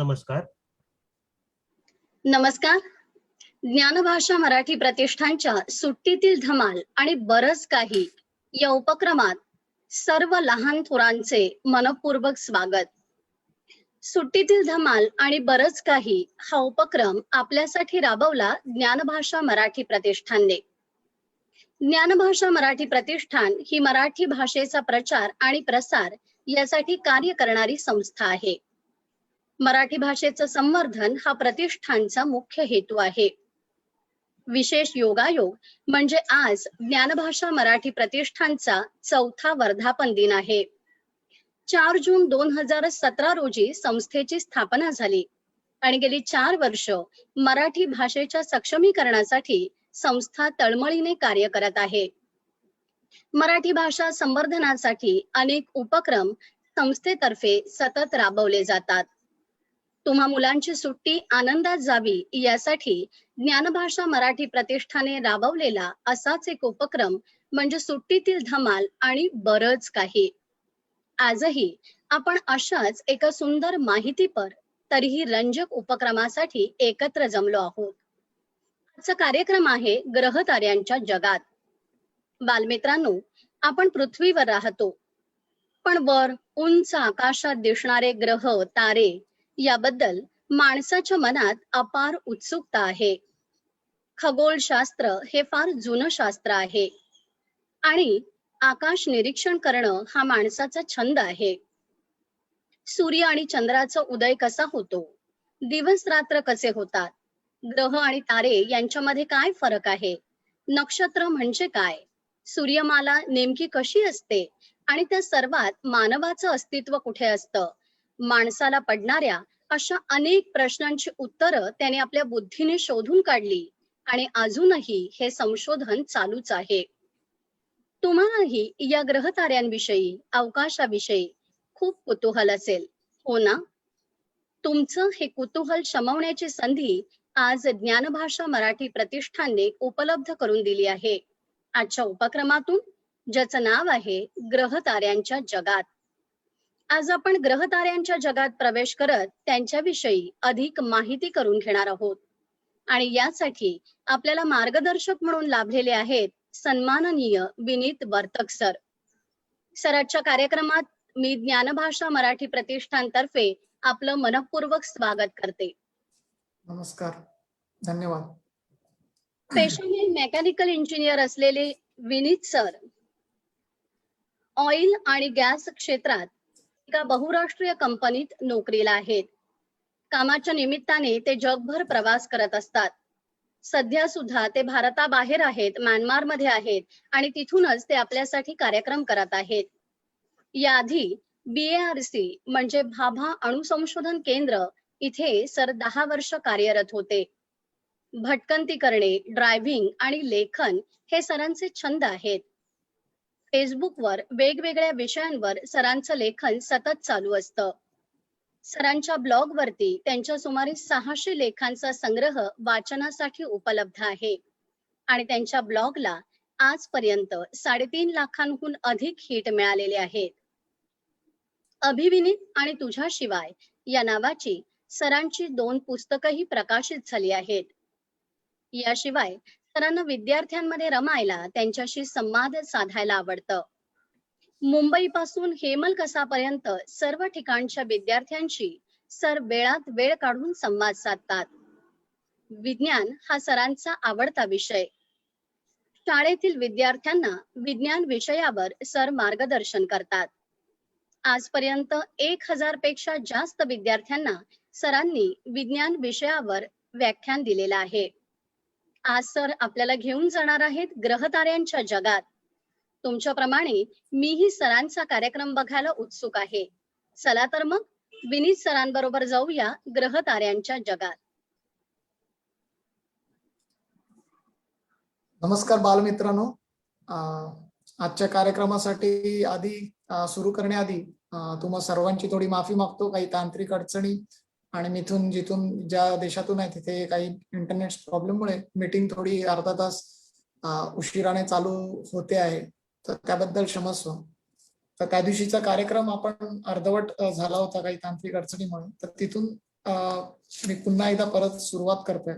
नमस्कार. नमस्कार. ज्ञानभाषा मराठी प्रतिष्ठानच्या सुट्टीतील धमाल आणि बरंच काही या उपक्रमात सर्व लहान थोरांचे मनपूर्वक स्वागत. सुट्टीतील धमाल आणि बरंच काही हा उपक्रम आपल्यासाठी राबवला ज्ञानभाषा मराठी प्रतिष्ठानने. ज्ञानभाषा मराठी प्रतिष्ठान ही मराठी भाषेचा प्रचार आणि प्रसार यासाठी कार्य करणारी संस्था आहे. मराठी भाषेचं संवर्धन हा प्रतिष्ठानचा मुख्य हेतू आहे. विशेष योगायोग म्हणजे आज ज्ञानभाषा मराठी प्रतिष्ठानचा 4था वर्धापन दिन आहे. 4 जून 2017 रोजी संस्थेची स्थापना झाली आणि गेली 4 वर्ष मराठी भाषेच्या सक्षमीकरणासाठी संस्था तळमळीने कार्य करत आहे. मराठी भाषा संवर्धनासाठी अनेक उपक्रम संस्थेतर्फे सतत राबवले जातात. तुम्हा मुलांची सुट्टी आनंदात जावी यासाठी ज्ञानभाषा मराठी प्रतिष्ठाने राबवलेला असाच एक उपक्रम म्हणजे सुट्टीतील धमाल आणि बरंच काही. आजही आपण अशाच एका सुंदर माहितीपर तरीही रंजक उपक्रमासाठी एकत्र जमलो आहोत. आजचा कार्यक्रम आहे ग्रहताऱ्यांच्या जगात. बालमित्रांनो, आपण पृथ्वीवर राहतो, पण वर उंच आकाशात दिसणारे ग्रह तारे याबद्दल माणसाच्या मनात अपार उत्सुकता आहे. खगोलशास्त्र हे फार जुनं शास्त्र आहे आणि आकाश निरीक्षण करणं हा माणसाचा छंद आहे. सूर्य आणि चंद्राचा उदय कसा होतो, दिवस रात्र कसे होतात, ग्रह आणि तारे यांच्यामध्ये काय फरक आहे, नक्षत्र म्हणजे काय, सूर्यमाला नेमकी कशी असते आणि त्या सर्वात मानवाचं अस्तित्व कुठे असतं, माणसाला पडणाऱ्या अशा अनेक प्रश्नांची उत्तरं त्याने आपल्या बुद्धीने शोधून काढली आणि अजूनही हे संशोधन चालूच आहे. तुम्हालाही या ग्रहताऱ्यांविषयी, अवकाशाविषयी खूप कुतूहल असेल, हो ना? तुमचं हे कुतूहल शमवण्याची संधी आज ज्ञानभाषा मराठी प्रतिष्ठानने उपलब्ध करून दिली आहे. आजच्या उपक्रमातून, ज्याचं नाव आहे ग्रहताऱ्यांच्या जगात. आज आपण ग्रहताऱ्यांच्या जगात प्रवेश करत त्यांच्याविषयी अधिक माहिती करून घेणार आहोत आणि यासाठी आपल्याला मार्गदर्शक म्हणून लाभलेले आहेत सन्माननीय विनीत वर्तक सर. सरांच्या कार्यक्रमात मी ज्ञानभाषा मराठी प्रतिष्ठानतर्फे आपलं मनपूर्वक स्वागत करते. नमस्कार, धन्यवाद. पेशाने मेकॅनिकल इंजिनियर असलेले विनीत सर ऑइल आणि गॅस क्षेत्रात एका बहुराष्ट्रीय कंपनीत नोकरीला आहेत. कामाच्या निमित्ताने ते जगभर प्रवास करत असतात. सध्या सुद्धा ते भारताबाहेर आहेत, म्यानमार मध्ये आहेत आणि तिथूनच ते आपल्यासाठी कार्यक्रम करत आहेत. याआधी BARC म्हणजे भाभा अणुसंशोधन केंद्र इथे सर 10 वर्ष कार्यरत होते. भटकंती करणे, ड्रायव्हिंग आणि लेखन हे सरांचे छंद आहेत. फेसबुकवर वेगवेगळ्या विषयांवर सरांचं लेखन सतत चालू असतं. सरांच्या ब्लॉगवरती त्यांच्या सुमारे 600 लेखांचा संग्रह वाचनासाठी उपलब्ध आहे आणि त्यांच्या ब्लॉगला आजपर्यंत 3.5 लाखांहून अधिक हिट मिळालेले आहेत. अभिविनीत आणि तुझ्याशिवाय या नावाची सरांची 2 पुस्तकंही प्रकाशित झाली आहेत. याशिवाय सरांना विद्यार्थ्यांमध्ये रमायला, त्यांच्याशी संवाद साधायला आवडतं. मुंबई पासून हेमलकसापर्यंत सर्व ठिकाणच्या विद्यार्थ्यांशी सर वेळात वेळ काढून संवाद साधतात. विज्ञान हा सरांचा आवडता विषय. शाळेतील विद्यार्थ्यांना विज्ञान विषयावर सर मार्गदर्शन करतात. आजपर्यंत 1000 पेक्षा जास्त विद्यार्थ्यांना सरांनी विज्ञान विषयावर व्याख्यान दिलेलं आहे. आज सर आपल्याला घेऊन जाणार आहेत ग्रहताऱ्यांच्या जगात. तुमच्याप्रमाणे मीही सरांचा कार्यक्रम बघायला उत्सुक आहे. चला तर मग विनीत सरांबरोबर जाऊया ग्रहताऱ्यांच्या जगात. नमस्कार बालमित्रांनो. आजच्या कार्यक्रमासाठी आधी सुरू करण्याआधी तुम्हा सर्वांची थोडी माफी मागतो. काही तांत्रिक अडचणी आणि जिथून ज्या देशातून आहे तिथे काही इंटरनेट प्रॉब्लेममुळे मीटिंग थोडी अर्धा तास उशिराने चालू होते आहे, तर त्याबद्दल क्षमस्व. तर त्या दिवशीचा कार्यक्रम आपण अर्धवट झाला होता काही तांत्रिक अडचणीमुळे, तर तिथून मी पुन्हा एकदा परत सुरुवात करतोय.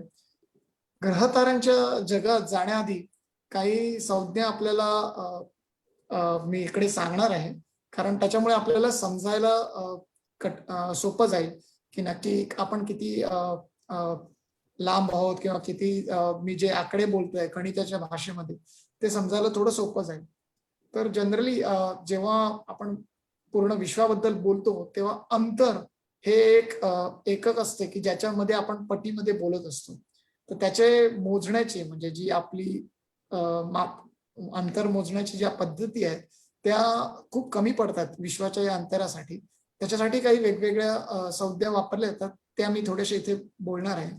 ग्रहताऱ्यांच्या जगात जाण्याआधी काही संज्ञा आपल्याला मी इकडे सांगणार आहे, कारण त्याच्यामुळे आपल्याला समजायला सोपं जाईल की नक्की आपण किती लांब आहोत किंवा किती मी जे आकडे बोलतोय गणिताच्या भाषेमध्ये ते समजायला थोडं सोपं जाईल. तर जनरली जेव्हा आपण पूर्ण विश्वाबद्दल बोलतो तेव्हा अंतर हे एक एकक असते की ज्याच्यामध्ये आपण पटीमध्ये बोलत असतो. तर त्याचे मोजण्याची म्हणजे जी आपली माप अंतर मोजण्याची ज्या पद्धती आहेत त्या खूप कमी पडतात विश्वाच्या या अंतरासाठी. त्याच्यासाठी काही वेगवेगळ्या संज्ञा वापरल्या जातात, त्या मी थोडेसे इथे बोलणार आहे.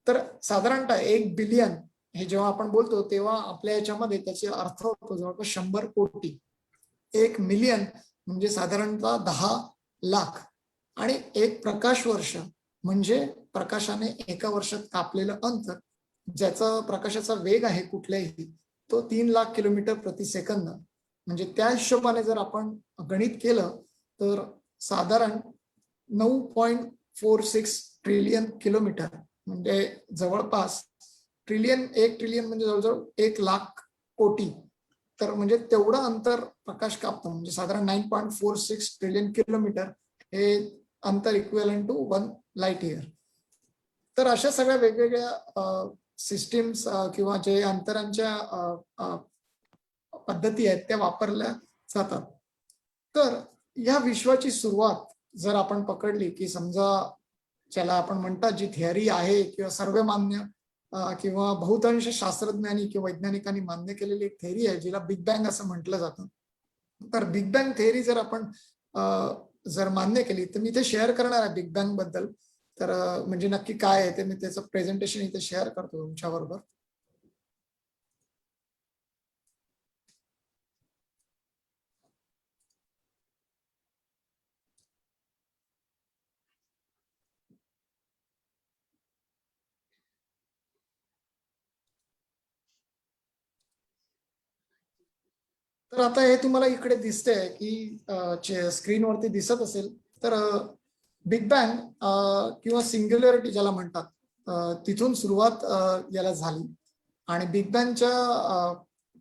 तर साधारणतः 1 बिलियन हे जेव्हा आपण बोलतो तेव्हा आपल्या याच्यामध्ये त्याचे अर्थ होतो जवळपास 100 कोटी. 1 मिलियन म्हणजे साधारणतः 10 लाख आणि 1 प्रकाश वर्ष म्हणजे प्रकाशाने एका वर्षात कापलेलं अंतर, ज्याचा प्रकाशाचा वेग आहे कुठल्याही तो 3 लाख किलोमीटर प्रति सेकंद. म्हणजे त्या हिशोबाने जर आपण गणित केलं तर साधारण 9.46 ट्रिलियन किलोमीटर म्हणजे जवळपास 1 ट्रिलियन म्हणजे जवळजवळ 1 लाख कोटी. तर म्हणजे तेवढं अंतर प्रकाश कापतो, म्हणजे साधारण 9.46 ट्रिलियन किलोमीटर हे अंतर इक्विव्हॅलंट टू 1 लाईट इयर. तर अशा सगळ्या वेगवेगळ्या सिस्टीम्स किंवा जे अंतरांच्या पद्धती आहेत त्या वापरल्या जातात. तर या विश्वाची सुरुवात जर आपण पकडली की समजा ज्याला आपण म्हणतात जी थिअरी आहे किंवा सर्वमान्य किंवा बहुतांश शास्त्रज्ञांनी किंवा वैज्ञानिकांनी मान्य केलेली एक थेअरी आहे जिला बिग बँग असं म्हटलं जातं. तर बिग बँग थेअरी जर आपण जर मान्य केली तर मी इथे शेअर करणार आहे बिग बँग बद्दल. तर म्हणजे नक्की काय आहे ते मी त्याचं प्रेझेंटेशन इथे शेअर करतो तुमच्या बरोबर. तर आता हे तुम्हाला इकडे दिसतंय की स्क्रीनवरती दिसत असेल. तर बिग बँग किंवा सिंग्युलॅरिटी ज्याला म्हणतात तिथून सुरुवात याला झाली आणि बिग बँगच्या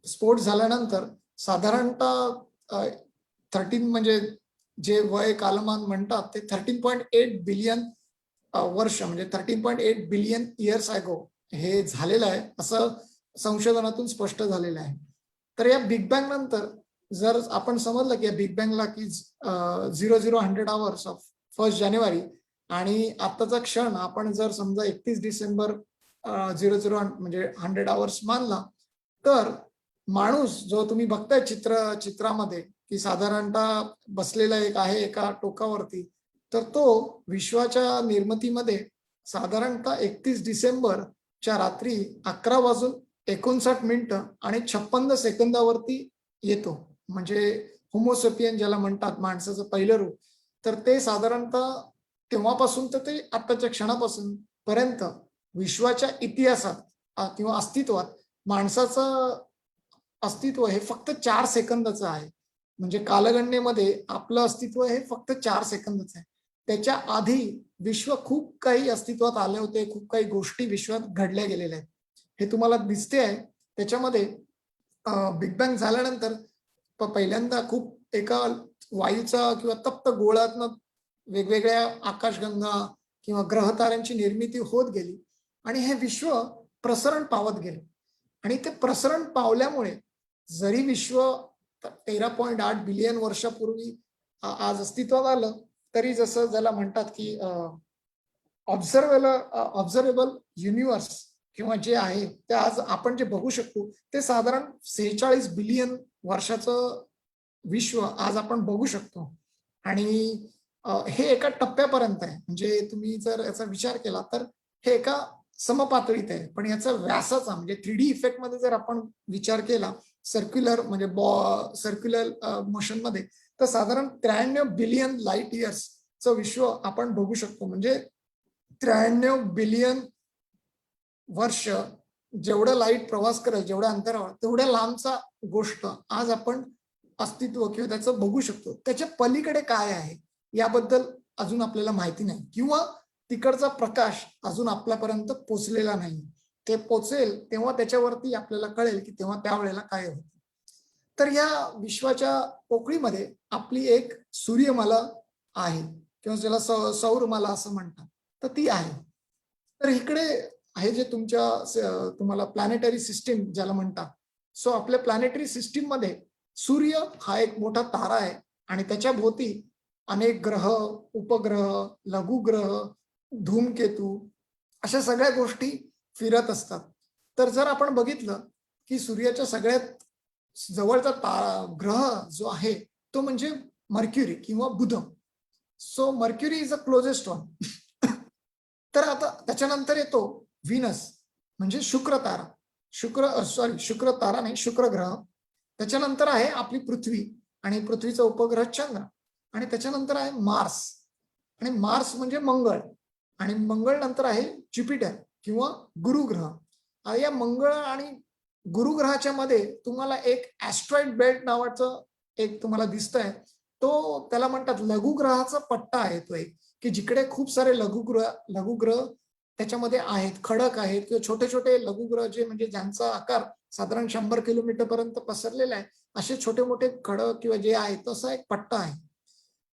स्फोट झाल्यानंतर साधारणतः 13 म्हणजे जे वय कालमान म्हणतात ते 13.8 बिलियन वर्ष म्हणजे 13.8 बिलियन इयर्स ॲगो हे झालेलं आहे असं संशोधनातून स्पष्ट झालेलं आहे. तर या बिग बँग नंतर जर आपण समजलं की या बिग बँगला की 00 आवर्स ऑफ 1 जानेवारी आणि आताचा क्षण आपण जर समजा 31 डिसेंबर 00 म्हणजे 100 आवर्स मानला तर माणूस जो तुम्ही बघताय चित्रामध्ये की साधारणतः बसलेला एक आहे एका टोकावरती, तर तो विश्वाच्या निर्मितीमध्ये साधारणतः 31 डिसेंबरच्या रात्री 11 वाजून 59 आणि 56 सेकंदावरती येतो. म्हणजे होमोसेपियन ज्याला म्हणतात माणसाचं पहिलं रूप, तर ते साधारणतः तेव्हापासून तर ते आताच्या क्षणापासून पर्यंत विश्वाच्या इतिहासात किंवा अस्तित्वात माणसाचं अस्तित्व हे फक्त 4 सेकंदाचं आहे. म्हणजे कालगणनेमध्ये आपलं अस्तित्व हे फक्त 4 सेकंदाचं आहे. त्याच्या आधी विश्व खूप काही अस्तित्वात आले होते, खूप काही गोष्टी विश्वात घडल्या गेलेल्या आहेत. हे तुम्हाला दिसते आहे. त्याच्यामध्ये बिग बँग झाल्यानंतर पहिल्यांदा खूप एका वायूचा किंवा तप्त गोळातनं वेगवेगळ्या आकाशगंगा किंवा ग्रहताऱ्यांची निर्मिती होत गेली आणि हे विश्व प्रसरण पावत गेले. आणि ते प्रसरण पावल्यामुळे जरी विश्व 13.8 बिलियन वर्षापूर्वी आज अस्तित्वात आलं, तरी जसं ज्याला म्हणतात की ऑब्झर्वेबल युनिव्हर्स किंवा जे आहे ते आज आपण जे बघू शकतो ते साधारण 46 बिलियन वर्षाचं विश्व आज आपण बघू शकतो. आणि हे एका टप्प्यापर्यंत आहे. म्हणजे तुम्ही जर याचा विचार केला तर हे एका समपातळीत आहे. पण याचा व्यासाचा म्हणजे 3D इफेक्ट मध्ये जर आपण विचार केला सर्क्युलर म्हणजे सर्क्युलर मोशन मध्ये, तर साधारण 93 बिलियन लाईट इयर्सचं विश्व आपण बघू शकतो. म्हणजे 93 बिलियन वर्ष जेवढं लाईट प्रवास करेल जेवढ्या अंतरावर तेवढ्या लांबचा गोष्ट आज आपण अस्तित्व किंवा त्याचं बघू शकतो. त्याच्या पलीकडे काय आहे याबद्दल अजून आपल्याला माहिती नाही किंवा तिकडचा प्रकाश अजून आपल्यापर्यंत पोचलेला नाही. ते पोचेल तेव्हा त्याच्यावरती आपल्याला कळेल की तेव्हा त्यावेळेला काय होतं. तर या विश्वाच्या पोकळीमध्ये आपली एक सूर्यमाला आहे किंवा ज्याला सौरमाला असं म्हणतात, तर ती आहे. तर इकडे आहे जे तुम्हाला प्लॅनेटरी सिस्टीम ज्याला म्हणतात. सो आपल्या प्लॅनेटरी सिस्टीम मध्ये सूर्य हा एक मोठा तारा आहे आणि त्याच्या भोवती अनेक ग्रह, उपग्रह, लघुग्रह, धूमकेतू अशा सगळ्या गोष्टी फिरत असतात. तर जर आपण बघितलं की सूर्याच्या सगळ्यात जवळचा ग्रह जो आहे तो म्हणजे मर्क्युरी किंवा बुध. So mercury is a closest one. तर आता त्याच्यानंतर येतो व्हीनस म्हणजे शुक्र तारा. शुक्र तारा नाही, शुक्र ग्रह. त्याच्यानंतर आहे आपली पृथ्वी आणि पृथ्वीचा उपग्रह चंद्र. आणि त्याच्यानंतर आहे मार्स आणि मार्स म्हणजे मंगळ. आणि मंगळ नंतर आहे ज्युपिटर किंवा गुरुग्रह. या मंगळ आणि गुरुग्रहाच्या मध्ये तुम्हाला एक ऍस्ट्रॉइड बेल्ट नावाचं एक तुम्हाला दिसतंय. तो त्याला म्हणतात लघुग्रहाचा पट्टा आहे तो एक, की जिकडे खूप सारे लघुग्रह त्याच्यामध्ये आहेत, खडक आहेत किंवा छोटे छोटे लघुग्रह जे म्हणजे ज्यांचा आकार साधारण 100 किलोमीटर पर्यंत पसरलेला आहे, असे छोटे मोठे खडक किंवा जे आहेत तसा एक पट्टा आहे.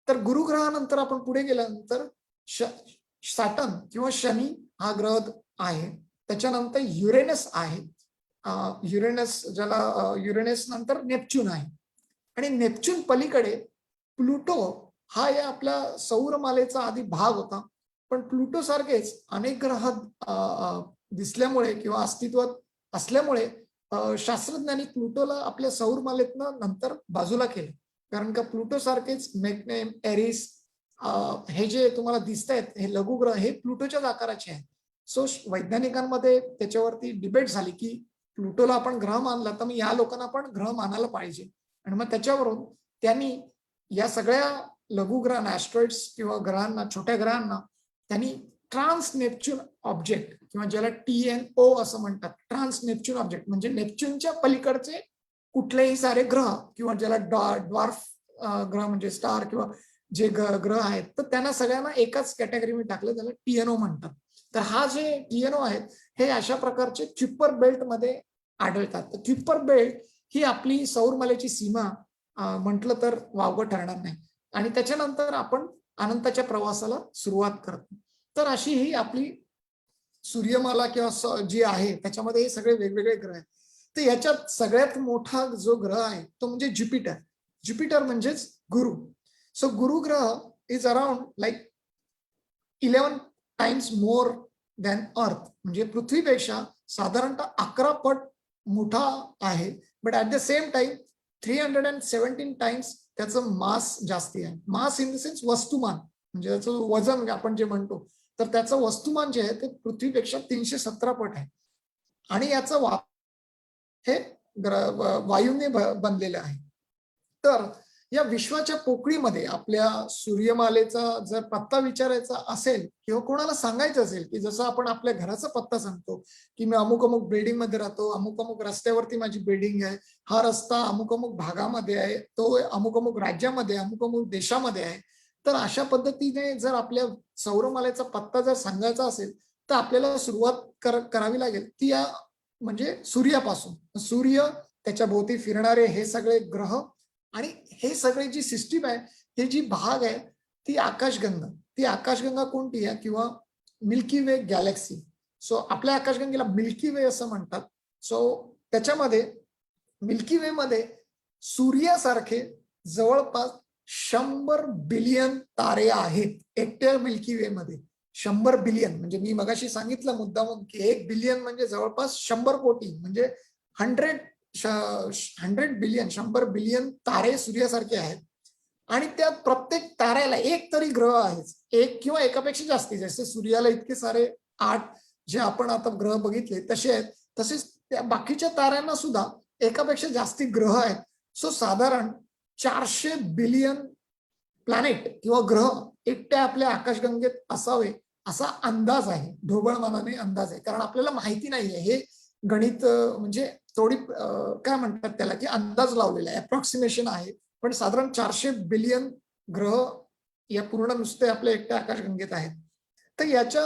तर गुरुग्रहानंतर आपण पुढे गेल्यानंतर सॅटर्न किंवा शनी हा ग्रह आहे. त्याच्यानंतर युरेनस आहे. युरेनस नंतर नेपच्यून आहे. आणि नेपच्यून पलीकडे प्लुटो हा या आपल्या सौरमालेचा आधी भाग होता. पण प्लुटो सारखेच अनेक ग्रह दिसल्यामुळे किंवा अस्तित्वात असल्यामुळे शास्त्रज्ञांनी प्लुटोला आपल्या सौरमालेतनं नंतर बाजूला केले. कारण का प्लुटो सारखेच मेग्नेम, एरिस हे जे तुम्हाला दिसत आहेत हे लघुग्रह हे प्लुटोच्याच आकाराचे आहेत. सो वैज्ञानिकांमध्ये त्याच्यावरती डिबेट झाली की प्लुटोला आपण ग्रह मानला तर मग या लोकांना पण ग्रह मानायला पाहिजे. आणि मग त्याच्यावरून त्यांनी या सगळ्या लघुग्रहांना, ऍस्ट्रॉइड्स किंवा ग्रहांना, छोट्या ग्रहांना त्यांनी ट्रान्स नेपच्यून ऑब्जेक्ट किंवा ज्याला TNO असं म्हणतात, ट्रान्स नेपच्यून ऑब्जेक्ट म्हणजे नेपच्यूनच्या पलीकडचे कुठलेही सारे ग्रह किंवा ज्याला ड्वार्फ ग्रह म्हणजे स्टार किंवा जे ग्रह आहेत तर त्यांना सगळ्यांना एकाच कॅटेगरीमध्ये टाकलं, त्याला TNO म्हणतात. तर हा जे TNO आहेत हे अशा प्रकारचे क्युपर बेल्ट मध्ये आढळतात. तर क्युपर बेल्ट ही आपली सौरमालेची सीमा म्हटलं तर वावगं ठरणार नाही. आणि त्याच्यानंतर आपण अनंताच्या प्रवासाला सुरुवात करतो. तर अशी ही आपली सूर्यमाला किंवा जी आहे त्याच्यामध्ये हे सगळे वेगवेगळे ग्रह आहेत. तर याच्यात सगळ्यात मोठा जो ग्रह आहे तो म्हणजे ज्युपिटर. ज्युपिटर म्हणजेच गुरु. सो गुरु ग्रह is around like 11 times more than अर्थ. म्हणजे पृथ्वीपेक्षा साधारणतः 11 पट मोठा आहे. But at the same time 317 times त्याचं मास जास्ती आहे. मास इन द सेन्स वस्तुमान म्हणजे त्याचं वजन आपण जे म्हणतो तर त्याचं वस्तुमान जे आहे ते पृथ्वीपेक्षा 317 पट आहे. आणि याचं हे वायूने बनलेलं आहे. तर या विश्वाच्या पोकळीमध्ये आपल्या सूर्यमालेचा जर पत्ता विचारायचा असेल किंवा कोणाला सांगायचं असेल की जसं आपण आपल्या घराचा पत्ता सांगतो की मी अमुक अमुक बिल्डिंग मध्ये राहतो, अमुक अमुक रस्त्यावरती माझी बिल्डिंग आहे, हा रस्ता अमुक अमुक भागामध्ये आहे, तो अमुक अमुक राज्यामध्ये, अमुक अमुक देशामध्ये आहे. तर अशा पद्धतीने जर आपल्या सौरमालेचा पत्ता जर सांगायचा असेल तर आपल्याला सुरुवात करावी लागेल ती या म्हणजे सूर्यापासून. सूर्य, त्याच्या भोवती फिरणारे हे सगळे ग्रह आणि हे सगळे जी सिस्टीम आहे, हे जी भाग आहे ती आकाशगंगा. ती आकाशगंगा कोणती आहे किंवा मिल्की वे गॅलेक्सी. सो आपल्या आकाशगंगेला मिल्की वे असं म्हणतात. सो त्याच्यामध्ये मिल्की वे मध्ये सूर्यासारखे जवळपास 100 बिलियन तारे आहेत एकट्या मिल्की वे मध्ये. 100 बिलियन म्हणजे मी मगाशी सांगितलं मुद्दामून की 1 बिलियन म्हणजे जवळपास 100 कोटी म्हणजे 100 बिलियन 100 बिलियन तारे सूर्यासारखे आहेत. आणि त्या प्रत्येक ताऱ्याला एक तरी ग्रह आहे, एक किंवा एकापेक्षा जास्ती. जसे सूर्याला इतके सारे 8 जे आपण आता ग्रह बघितले तसे आहेत, तसेच त्या बाकीच्या ताऱ्यांना सुद्धा एकापेक्षा जास्ती ग्रह आहेत. सो साधारण 400 बिलियन प्लॅनेट किंवा ग्रह एकट्या आपल्या आकाशगंगेत असावे असा अंदाज आहे, ढोबळमानाने अंदाज आहे. कारण आपल्याला माहिती नाहीये, हे गणित म्हणजे थोडी काय म्हणतात त्याला की अंदाज लावलेला आहे, अप्रॉक्सिमेशन आहे. पण साधारण 400 बिलियन ग्रह या पूर्ण नुसते आपल्या एकट्या आकाशगंगेत आहेत. तर याच्या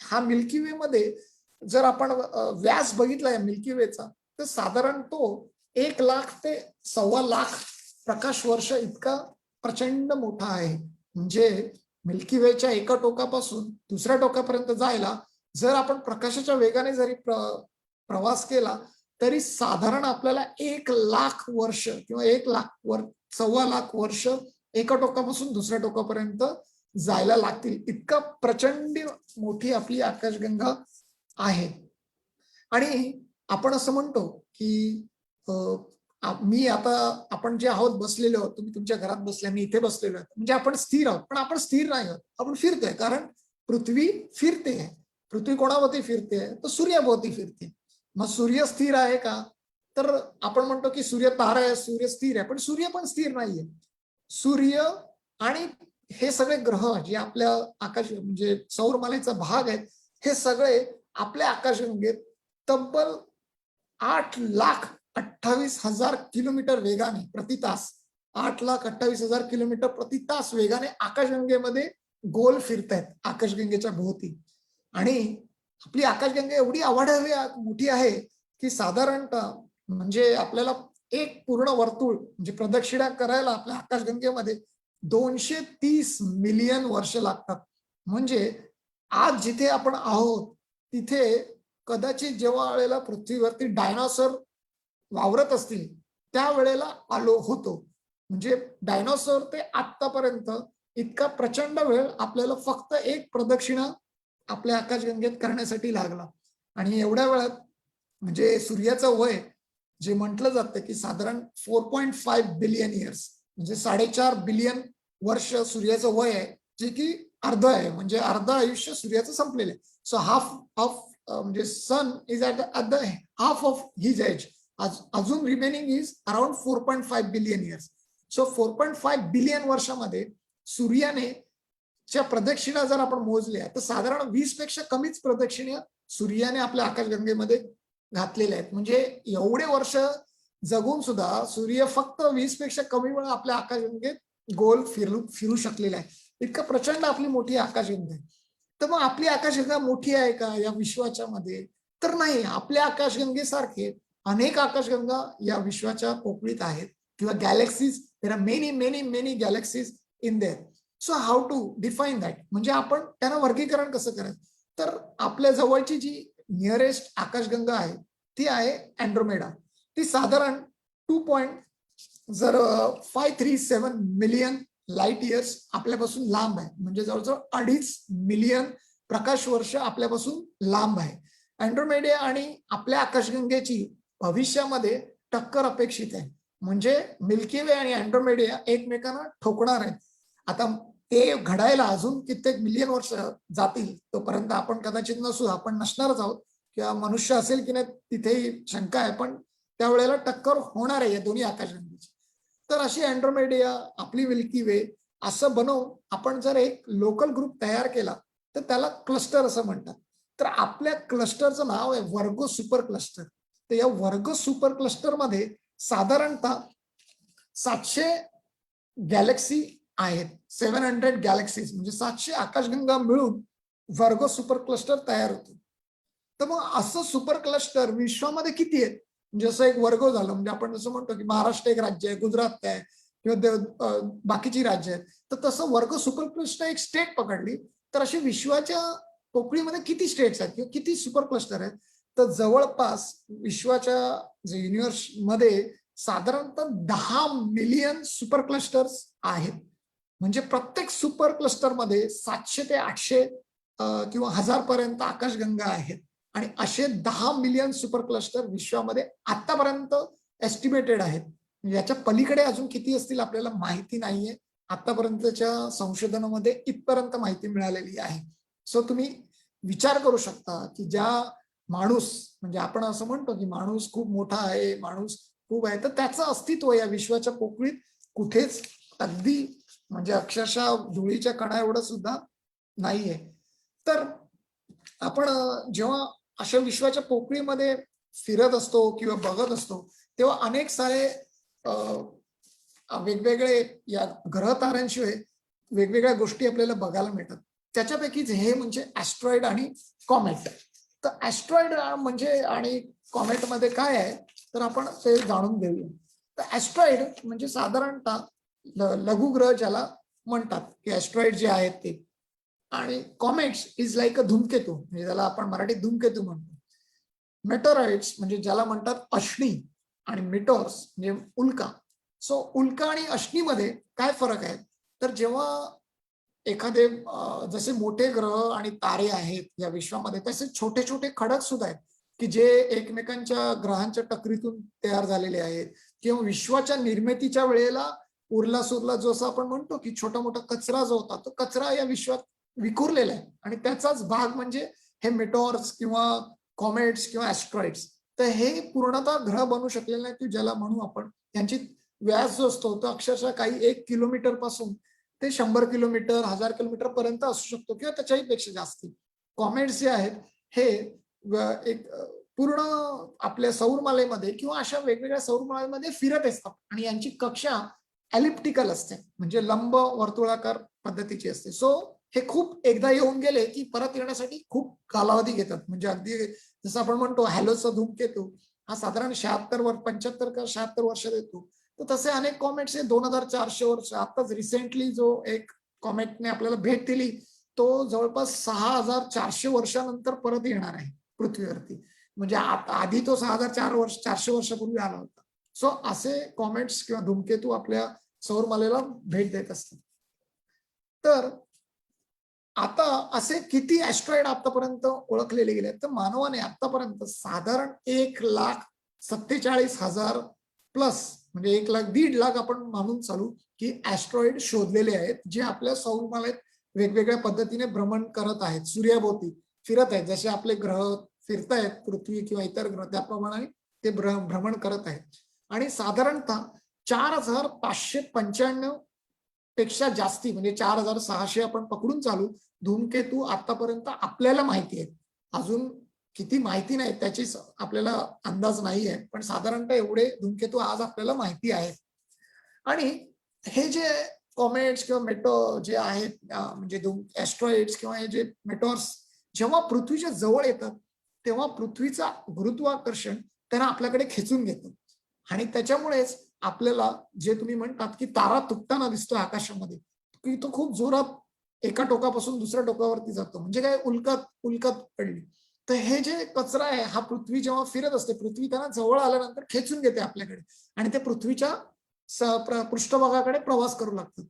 हा मिल्की वे मध्ये जर आपण व्यास बघितला या मिल्की वेचा, तर साधारण तो 1 लाख ते 1.25 लाख प्रकाश वर्ष इतका प्रचंड मोठा आहे. म्हणजे मिल्की वेच्या एका टोकापासून दुसऱ्या टोकापर्यंत जायला जर आपण प्रकाशाच्या वेगाने जरी प्रवास केला तरी साधारण आपल्याला 1 लाख वर्ष किंवा 1.25 लाख वर्ष एका टोकापासून दुसऱ्या टोकापर्यंत जायला लागतील. इतका प्रचंड मोठी आपली आकाशगंगा आहे. आणि आपण असं म्हणतो की मी आता आपण जे आहोत बसलेले आहोत, तुम्ही तुमच्या घरात बसले, मी इथे बसलेलो आहोत, म्हणजे आपण स्थिर आहोत. पण आपण स्थिर नाही आहोत, आपण फिरतोय. कारण पृथ्वी फिरते. पृथ्वी कोणाभोवती फिरते? तर सूर्याभोवती फिरते. मग सूर्य स्थिर आहे का? तर आपण म्हणतो की सूर्य तारा आहे, सूर्य स्थिर आहे, पण सूर्य पण स्थिर नाहीये. सूर्य आणि हे सगळे ग्रह जे आपल्या आकाश म्हणजे सौरमालेचा भाग आहेत, हे सगळे आपल्या आकाशगंगेत तब्बल 8,28,000 किलोमीटर वेगाने प्रति तास 8,28,000 किलोमीटर प्रति तास वेगाने आकाशगंगेमध्ये गोल फिरतायत आकाशगंगेच्या भोवती. आणि आपली आकाशगंगा एवढी अवाढव्य मोठी आहे की साधारणतः म्हणजे आपल्याला एक पूर्ण वर्तुळ म्हणजे प्रदक्षिणा करायला आपल्या आकाशगंगेमध्ये 230 मिलियन वर्ष लागतात. म्हणजे आज जिथे आपण आहोत तिथे कदाचित जेव्हा वेळेला पृथ्वीवरती डायनासोर वावरत असतील त्यावेळेला आलो होतो. म्हणजे डायनासोर ते आतापर्यंत इतका प्रचंड वेळ आपल्याला फक्त एक प्रदक्षिणा आपल्या आकाशगंगेत करण्यासाठी लागला. आणि एवढ्या वेळात म्हणजे सूर्याचं वय जे म्हटलं जातं की साधारण 4.5 बिलियन इयर्स म्हणजे 4.5 बिलियन वर्ष सूर्याचं वय आहे, जे की अर्ध आहे. म्हणजे अर्ध आयुष्य सूर्याचं संपलेलं आहे. सो हाफ ऑफ म्हणजे sun is at the half of his age. अजून remaining is around 4.5 billion years. So 4.5 billion वर्षामध्ये सूर्याने च्या प्रदक्षिणा जर आपण मोजल्या तर साधारण 20 पेक्षा कमीच प्रदक्षिणा सूर्याने आपल्या आकाशगंगेमध्ये घातलेल्या आहेत. म्हणजे एवढे वर्ष जगून सुद्धा सूर्य फक्त 20 पेक्षा कमी वेळा आपल्या आकाशगंगेत गोल फिरू शकलेला आहे. इतकं प्रचंड आपली मोठी आकाशगंगा आहे. तर मग आपली आकाशगंगा मोठी आहे का या विश्वाच्या मध्ये? तर नाही. आपल्या आकाशगंगेसारखे अनेक आकाशगंगा या विश्वाच्या पोकळीत आहेत किंवा galaxies. There are many many many galaxies in there. So how to define that? म्हणजे आपण त्यांना वर्गीकरण कसं करायचं? तर आपल्या जवळची जी नियरेस्ट आकाशगंगा आहे ती आहे अँड्रोमेडा. ती साधारण 2.537 मिलियन लाईट इयर्स आपल्यापासून लांब आहे. म्हणजे जवळजवळ 2.5 मिलियन प्रकाश वर्ष आपल्यापासून लांब आहे. अँड्रोमेडा आणि आपल्या आकाशगंगेची भविष्यामध्ये टक्कर अपेक्षित आहे. म्हणजे मिल्की वे आणि अँड्रोमेडा एकमेकांना ठोकणार आहेत. आता ते घडायला अजून कित्येक मिलियन वर्ष जातील. तोपर्यंत आपण कदाचित नसू, आपण नसणारच आहोत किंवा मनुष्य असेल की नाही तिथेही शंका आहे. पण त्यावेळेला टक्कर होणार आहे या दोन्ही आकाशगंगेची. तर अशी अँड्रोमेडा आपली मिल्की वे असं बनवून आपण जर एक लोकल ग्रुप तयार केला तर त्याला क्लस्टर असं म्हणतात. तर आपल्या क्लस्टरचं नाव आहे वर्गो सुपर क्लस्टर. तर या वर्गो सुपर क्लस्टर मध्ये साधारणतः 700 गॅलेक्सी आहेत. 700 गॅलेक्सीज म्हणजे 700 आकाशगंगा मिळून वर्गो सुपर क्लस्टर तयार होतो. तर मग असं सुपर क्लस्टर विश्वामध्ये किती आहेत? म्हणजे असं एक वर्ग झालं म्हणजे आपण जसं म्हणतो की महाराष्ट्र एक राज्य आहे, गुजरात आहे किंवा बाकीची राज्य आहेत. तर तसं वर्ग सुपर क्लस्टर एक स्टेट पकडली तर अशी विश्वाच्या पोकळीमध्ये किती स्टेट्स आहेत किंवा किती सुपर क्लस्टर आहेत? तर जवळपास विश्वाच्या जे युनिव्हर्स मध्ये साधारणतः 10 मिलियन सुपर क्लस्टर्स आहेत. म्हणजे प्रत्येक सुपर क्लस्टर मध्ये 700 ते 800 किंवा 1000 पर्यंत आकाशगंगा आहेत. आणि असे 10 मिलियन सुपर क्लस्टर विश्वामध्ये आतापर्यंत एस्टिमेटेड आहेत. याच्या पलीकडे अजून किती असतील आपल्याला माहिती नाहीये. आतापर्यंतच्या संशोधनामध्ये इथपर्यंत माहिती मिळालेली आहे. सो तुम्ही विचार करू शकता की ज्या माणूस म्हणजे आपण असं म्हणतो की माणूस खूप मोठा आहे, माणूस खूप आहे, तर त्याचं अस्तित्व या विश्वाच्या पोकळीत कुठेच अगदी म्हणजे अक्षरशः धुळीच्या कणा एवढं सुद्धा नाहीये. तर आपण जेव्हा अशा विश्वाच्या पोकळीमध्ये फिरत असतो किंवा बघत असतो तेव्हा अनेक सारे वेगवेगळे या ग्रह ताऱ्यांशिवाय वेगवेगळ्या गोष्टी आपल्याला बघायला मिळतात. त्याच्यापैकीच हे म्हणजे ऍस्ट्रॉइड आणि कॉमेट. तर ऍस्ट्रॉइड म्हणजे आणि कॉमेटमध्ये काय आहे तर आपण ते जाणून घेऊया. तर ऍस्ट्रॉइड म्हणजे साधारणतः लघुग्रह ज्याला म्हणतात की ऍस्ट्रॉइड जे आहेत ते, आणि कॉमेट्स इज लाईक अ धूमकेतू, म्हणजे ज्याला आपण मराठीत धूमकेतू म्हणतो. मेटोरॉइड्स म्हणजे ज्याला म्हणतात अश्नी, आणि मिटोर्स म्हणजे उल्का. सो उल्का आणि अश्नीमध्ये काय फरक आहे तर जेव्हा एखादे जसे मोठे ग्रह आणि तारे आहेत या विश्वामध्ये, तसे छोटे छोटे खडक सुद्धा आहेत की जे एकमेकांच्या ग्रहांच्या टकरीतून तयार झालेले आहेत, किंवा विश्वाच्या निर्मितीच्या वेळेला उरला सुरला जो असं आपण म्हणतो की छोटा मोठा कचरा जो होता तो कचरा या विश्वात विखुरलेला आहे, आणि त्याचाच भाग म्हणजे हे मेटॉर्स किंवा कॉमेट्स किंवा ऍस्ट्रॉइड्स. तर हे पूर्णतः ग्रह बनू शकलेले नाही की ज्याला म्हणू आपण. त्यांची व्यास जो असतो तो अक्षरशः काही 1 किलोमीटर पासून ते 100 किलोमीटर 1000 किलोमीटर पर्यंत असू शकतो, किंवा त्याच्याही पेक्षा जास्त. कॉमेट्स जे आहेत हे एक पूर्ण आपल्या सौरमालेमध्ये किंवा अशा वेगवेगळ्या सौरमालेमध्ये फिरत असतात, आणि यांची कक्षा एलिप्टिकल असते, म्हणजे लंब वर्तुळाकार पद्धतीची असते. सो हे खूप एकदा येऊन गेले की परत येण्यासाठी खूप कालावधी घेतात. म्हणजे अगदी जसं आपण म्हणतो हॅलोचा धूमकेतू हा साधारण 75 का 76 वर्षात येतो, तर तसे अनेक कॉमेट्स 2400 वर्ष. आताच रिसेंटली जो एक कॉमेटने आपल्याला भेट दिली तो जवळपास 6400 वर्षानंतर परत येणार आहे पृथ्वीवरती. म्हणजे आधी तो 400 वर्षापूर्वी आला होता. सो असे कॉमेट्स किंवा धूमकेतू आपल्या सौरमालेला भेट देत असतात. तर आता असे किती ऍस्ट्रॉइड आतापर्यंत ओळखलेले गेले, तर मानवाने आतापर्यंत साधारण 1,47,000 प्लस, म्हणजे 1,00,000-1,50,000 आपण मानून चालू की ऍस्ट्रॉइड शोधलेले आहेत, जे आपल्या सौरमालेत वेगवेगळ्या पद्धतीने भ्रमण करत आहेत, सूर्याभोवती फिरत आहेत. जसे आपले ग्रह फिरतायत पृथ्वी किंवा इतर ग्रह, त्याप्रमाणे ते भ्रमण करत आहेत. आणि साधारणतः 4,595 पेक्षा जास्ती, म्हणजे 4,600 आपण पकडून चालू धूमकेतू आतापर्यंत आपल्याला माहिती आहेत. अजून किती माहिती नाही त्याची आपल्याला अंदाज नाही आहे, पण साधारणतः एवढे धूमकेतू आज आपल्याला माहिती आहेत. आणि हे जे कॉमेट्स किंवा मेटो जे आहेत म्हणजे ऍस्ट्रॉइड्स किंवा हे जे मेटॉर्स जेव्हा पृथ्वीच्या जवळ येतात तेव्हा पृथ्वीचा गुरुत्वाकर्षण त्यांना आपल्याकडे खेचून घेतं, आणि त्याच्यामुळेच आपल्याला जे तुम्ही म्हणतात की तारा तुटताना दिसतो आकाशामध्ये, की तो खूप जोरात एका टोकापासून दुसऱ्या टोकावरती जातो, म्हणजे काय उल्कत उल्कत पडली. तर हे जे कचरा आहे हा पृथ्वी जेव्हा फिरत असते, पृथ्वी त्यांना जवळ आल्यानंतर खेचून घेते आपल्याकडे, आणि ते पृथ्वीच्या पृष्ठभागाकडे प्रवास करू लागतात.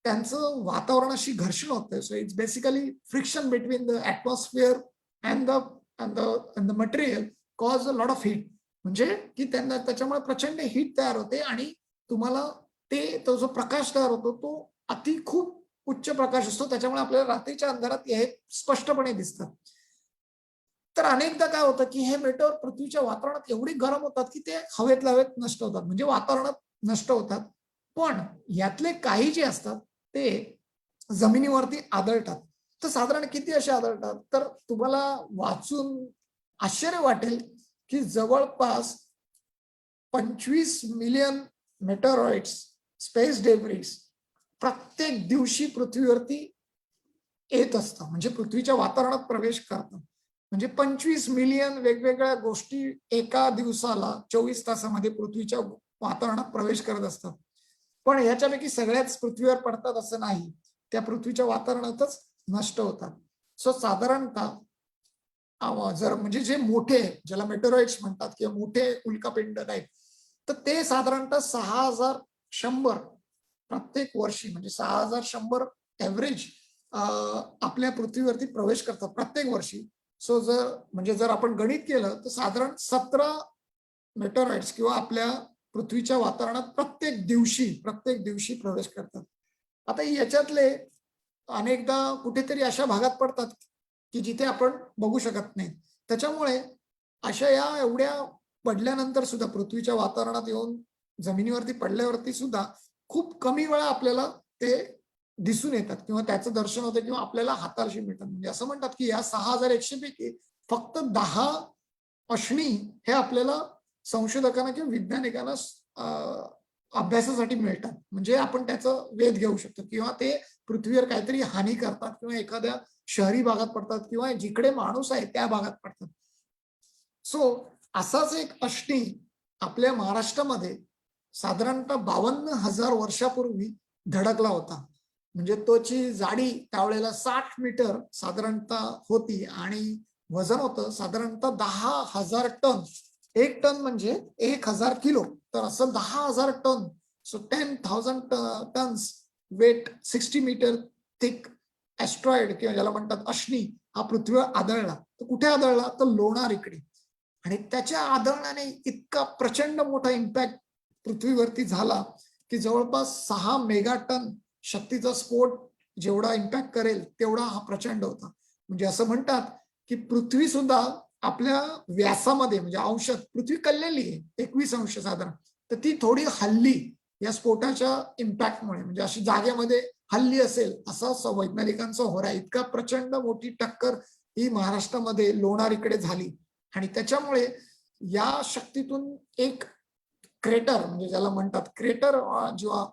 त्यांचं वातावरणाशी घर्षण होतं. So it's basically friction between the atmosphere and the material cause a lot of heat. म्हणजे की त्यांना त्याच्यामुळे प्रचंड हीट तयार होते, आणि तुम्हाला तो जो प्रकाश तयार होतो तो अति खूप उच्च प्रकाश असतो, त्याच्यामुळे आपल्याला रात्रीच्या अंधारात हे स्पष्टपणे दिसतात. तर अनेकदा काय होतं की हे मेटॉर पृथ्वीच्या वातावरणात एवढे गरम होतात की ते हवेत नष्ट होतात, म्हणजे वातावरणात नष्ट होतात. पण यातले काही जे असतात ते जमिनीवरती आदळतात. तर साधारण किती असे आदळतात तर तुम्हाला वाचून आश्चर्य वाटेल की जवळपास 25 मिलियन मेटरॉइड्स, स्पेस डेब्रिस प्रत्येक दिवशी पृथ्वीवरती येत असतं, म्हणजे पृथ्वीच्या वातावरणात प्रवेश करतं. म्हणजे 25 मिलियन वेगवेगळ्या गोष्टी एका दिवसाला 24 तासामध्ये पृथ्वीच्या वातावरणात प्रवेश करत असतात. पण याच्यापैकी सगळ्याच पृथ्वीवर पडतात असं नाही, त्या पृथ्वीच्या वातावरणातच नष्ट होतात. सो साधारणतः जर म्हणजे जे मोठे ज्याला मेटेरॉइड्स म्हणतात किंवा मोठे उल्कापिंड आहेत, तर ते साधारणतः 6,100 प्रत्येक वर्षी, म्हणजे 6,100 एव्हरेज आपल्या पृथ्वीवरती प्रवेश करतात प्रत्येक वर्षी. सो जर आपण गणित केलं तर साधारण 17 मेटेरॉइड्स किंवा आपल्या पृथ्वीच्या वातावरणात प्रत्येक दिवशी प्रवेश करतात. आता याच्यातले अनेकदा कुठेतरी अशा भागात पडतात की जिथे आपण बघू शकत नाही. त्याच्यामुळे अशा या एवढ्या पडल्यानंतर सुद्धा पृथ्वीच्या वातावरणात येऊन जमिनीवरती पडल्यावरती सुद्धा खूप कमी वेळा आपल्याला ते दिसून येतात किंवा त्याचं दर्शन होतं किंवा आपल्याला हाताशी मिळतात. म्हणजे असं म्हणतात की या 6,100 पैकी फक्त 10 अश्नी हे आपल्याला संशोधकांना किंवा वैज्ञानिकांना अभ्यासासाठी मिळतात, म्हणजे आपण त्याचा वेध घेऊ शकतो किंवा ते पृथ्वीवर काहीतरी हानी करतात किंवा एखाद्या शहरी भागात पडतात किंवा जिकडे माणूस आहे त्या भागात पडतात. सो असाच एक अष्टी आपल्या महाराष्ट्रामध्ये साधारणतः 52,000 वर्षापूर्वी धडकला होता. म्हणजे तोची जाडी त्यावेळेला 60 मीटर साधारणतः होती आणि वजन होतं साधारणतः 10,000 टन. 1 टन म्हणजे 1,000 किलो. तर असं 10,000 ton, so 10,000 tons weight, 60 metre thick asteroid किंवा ज्याला म्हणतात अश्नी हा पृथ्वीवर आदळला. तर कुठे आदळला? तर लोणार इकडे. आणि त्याच्या आदळण्याने इतका प्रचंड मोठा इम्पॅक्ट पृथ्वीवरती झाला की जवळपास 6 मेगाटन शक्तीचा स्फोट जेवढा इम्पॅक्ट करेल तेवढा हा प्रचंड होता. म्हणजे असं म्हणतात की पृथ्वी सुद्धा आपल्या व्यासामध्ये म्हणजे अंशात पृथ्वी कललेली आहे 21 अंश साधारण, तर ती थोडी हल्ली या स्फोटाच्या इम्पॅक्टमुळे, म्हणजे अशी जागेमध्ये हल्ली असेल असा वैज्ञानिकांचा होरा. इतका प्रचंड मोठी टक्कर ही महाराष्ट्रामध्ये लोणार इकडे झाली आणि त्याच्यामुळे या शक्तीतून एक क्रेटर म्हणजे ज्याला म्हणतात क्रेटर जेव्हा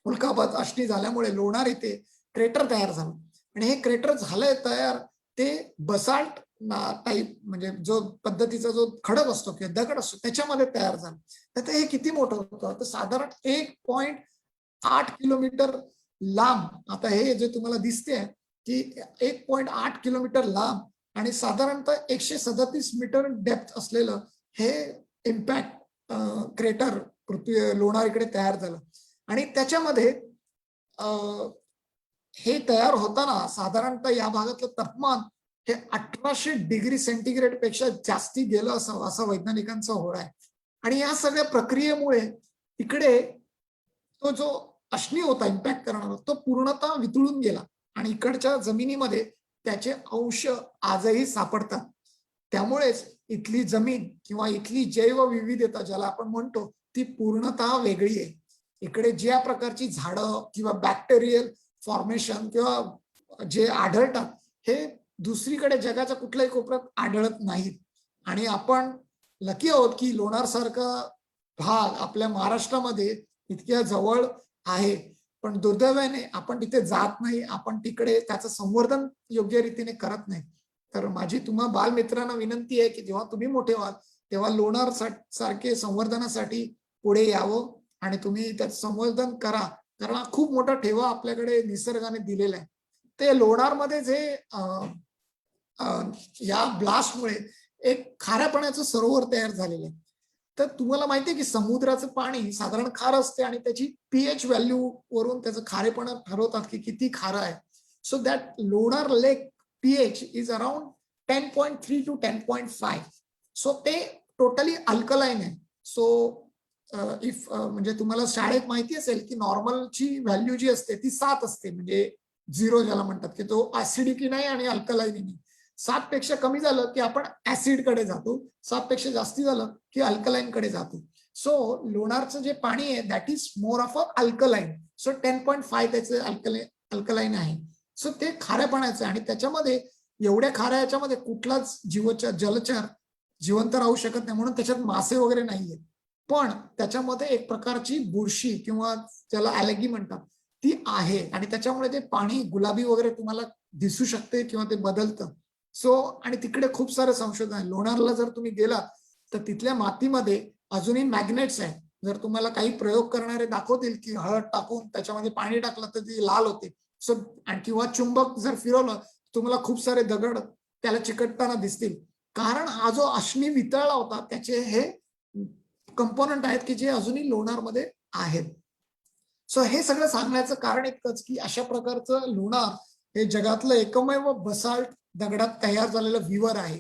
उल्कापात अष्टी झाल्यामुळे लोणार इथे क्रेटर तयार झालं आणि हे क्रेटर झालंय तयार ते बसाल्ट टाईप म्हणजे जो पद्धतीचा जो खडक असतो किंवा दगड असतो त्याच्यामध्ये तयार झालं. तर हे किती मोठं होतं? तर साधारण 1.8 किलोमीटर लांब. आता हे जे तुम्हाला दिसते की 1.8 किलोमीटर लांब आणि साधारणतः 137 मीटर डेप्थ असलेलं हे इम्पॅक्ट क्रेटर पृथ्वी लोणार इकडे तयार झालं. आणि त्याच्यामध्ये हे तयार होताना साधारणतः या भागातलं तापमान हे 1800 डिग्री सेंटीग्रेड पेक्षा जास्ती गेलं असावं असा वैज्ञानिकांचा होरा आहे. आणि या सगळ्या प्रक्रियेमुळे इकडे तो जो अश्नी होता इम्पॅक्ट करणारा तो पूर्णतः वितळून गेला आणि इकडच्या जमिनीमध्ये त्याचे अंश आजही सापडतात. त्यामुळेच इथली जमीन किंवा इथली जैवविविधता ज्याला आपण म्हणतो ती पूर्णतः वेगळी आहे. इकडे ज्या प्रकारची झाडं किंवा बॅक्टेरियल फॉर्मेशन किंवा जे आढळतात हे दुसरीकडे जगाच्या कुठल्याही कोपऱ्यात आढळत नाहीत. आणि आपण लकी आहोत की लोणार सारखा भाग आपल्या महाराष्ट्रामध्ये इतक्या जवळ आहे. पण दुर्दैवाने आपण तिथे जात नाही, आपण तिकडे त्याचं संवर्धन योग्य रीतीने करत नाही. तर माझी तुम्हा बालमित्रांना विनंती आहे की जेव्हा तुम्ही मोठे व्हाल तेव्हा लोणार सारखे संवर्धनासाठी पुढे यावं आणि तुम्ही त्याचं संवर्धन करा. कारण हा खूप मोठा ठेवा आपल्याकडे निसर्गाने दिलेला आहे. ते लोणारमध्ये जे या ब्लास्टमुळे एक खाऱ्या पाण्याचं सरोवर तयार झालेलं आहे. तर तुम्हाला माहितीये की समुद्राचं पाणी साधारण खारं असते आणि त्याची पीएच व्हॅल्यू वरून त्याचं खारेपणा ठरवतात की किती खारं आहे. So that Lonar lake pH is around 10.3 to 10.5. So ते टोटली अल्कलाईन आहे. सो इफ म्हणजे तुम्हाला शाळेत माहिती असेल की नॉर्मलची व्हॅल्यू जी असते ती 7 असते, म्हणजे 0 ज्याला म्हणतात की तो ऍसिडिक नाही आणि अल्कलाईन नाही. 7 पेक्षा कमी झालं की आपण ऍसिड कडे जातो, 7 पेक्षा जास्ती झालं की अल्कलाईन कडे जातो. सो लोणारचं जे पाणी आहे that is more of a alkaline. So 10.5 त्याचं अल्कलाईन आहे. सो ते खाऱ्या पाण्याचं आणि त्याच्यामध्ये एवढ्या खाऱ्या याच्यामध्ये कुठलाच जलचर जिवंत राहू शकत नाही, म्हणून त्याच्यात मासे वगैरे नाहीये. पण त्याच्यामध्ये एक प्रकारची बुरशी किंवा त्याला ॲलगी म्हणतात ती आहे आणि त्याच्यामुळे ते पाणी गुलाबी वगैरे तुम्हाला दिसू शकते किंवा ते बदलतं. सो आणि तिकडे खूप सारे संशोधन आहे. लोणारला जर तुम्ही गेला तर तिथल्या मातीमध्ये अजूनही मॅग्नेट्स आहे. जर तुम्हाला काही प्रयोग करणारे दाखवतील की हळद टाकून त्याच्यामध्ये पाणी टाकलं तर ती लाल होते. सो किंवा चुंबक जर फिरवलं तुम्हाला खूप सारे दगड त्याला चिकटताना दिसतील. कारण हा जो अश्नी वितळला होता त्याचे हे कंपोनंट आहेत की जे अजूनही लोणारमध्ये आहेत. सो हे सगळं सांगण्याचं कारण इतकंच की अशा प्रकारचं लोणार हे जगातलं एकमेव बसाल्ट दगडात तयार झालेलं विवर आहे.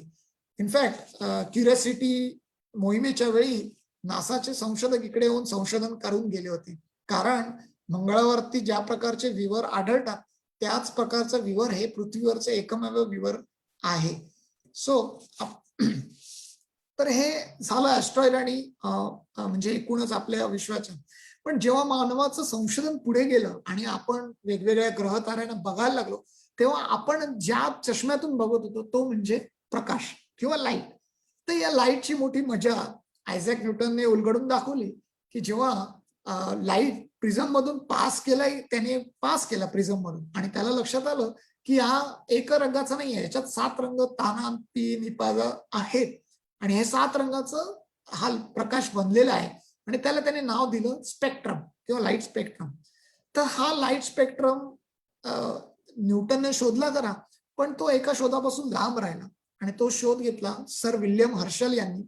इनफॅक्ट क्युरियोसिटी मोहिमेच्या वेळी नासाचे संशोधक इकडे येऊन संशोधन करून गेले होते. कारण मंगळावरती ज्या प्रकारचे विवर आढळतात त्याच प्रकारचं विवर हे पृथ्वीवरचं एकमेव विवर आहे. सो तर हे झालं ऍस्ट्रॉइड आणि म्हणजे एकूणच आपल्या विश्वाच्या. पण जेव्हा मानवाचं संशोधन पुढे गेलं आणि आपण वेगवेगळ्या ग्रह ताऱ्यांना बघायला लागलो तेव्हा आपण ज्या चष्म्यातून बघत होतो तो म्हणजे प्रकाश किंवा लाईट. तर या लाईटची मोठी मजा आयझॅक न्यूटनने उलगडून दाखवली की जेव्हा लाईट प्रिझम मधून पास केला प्रिझम मधून, आणि त्याला लक्षात आलं की हा एक रंगाचा नाही आहे, याच्यात 7 रंग ताना पी निपाजा आहेत, आणि हे 7 रंगाचं हा प्रकाश बनलेला आहे, आणि त्याला त्याने नाव दिलं स्पेक्ट्रम किंवा लाईट स्पेक्ट्रम. तर हा लाईट स्पेक्ट्रम न्यूटनने शोधला जरा, पण तो एका शोधापासून लांब राहिला, आणि तो शोध घेतला सर विल्यम हर्शल यांनी.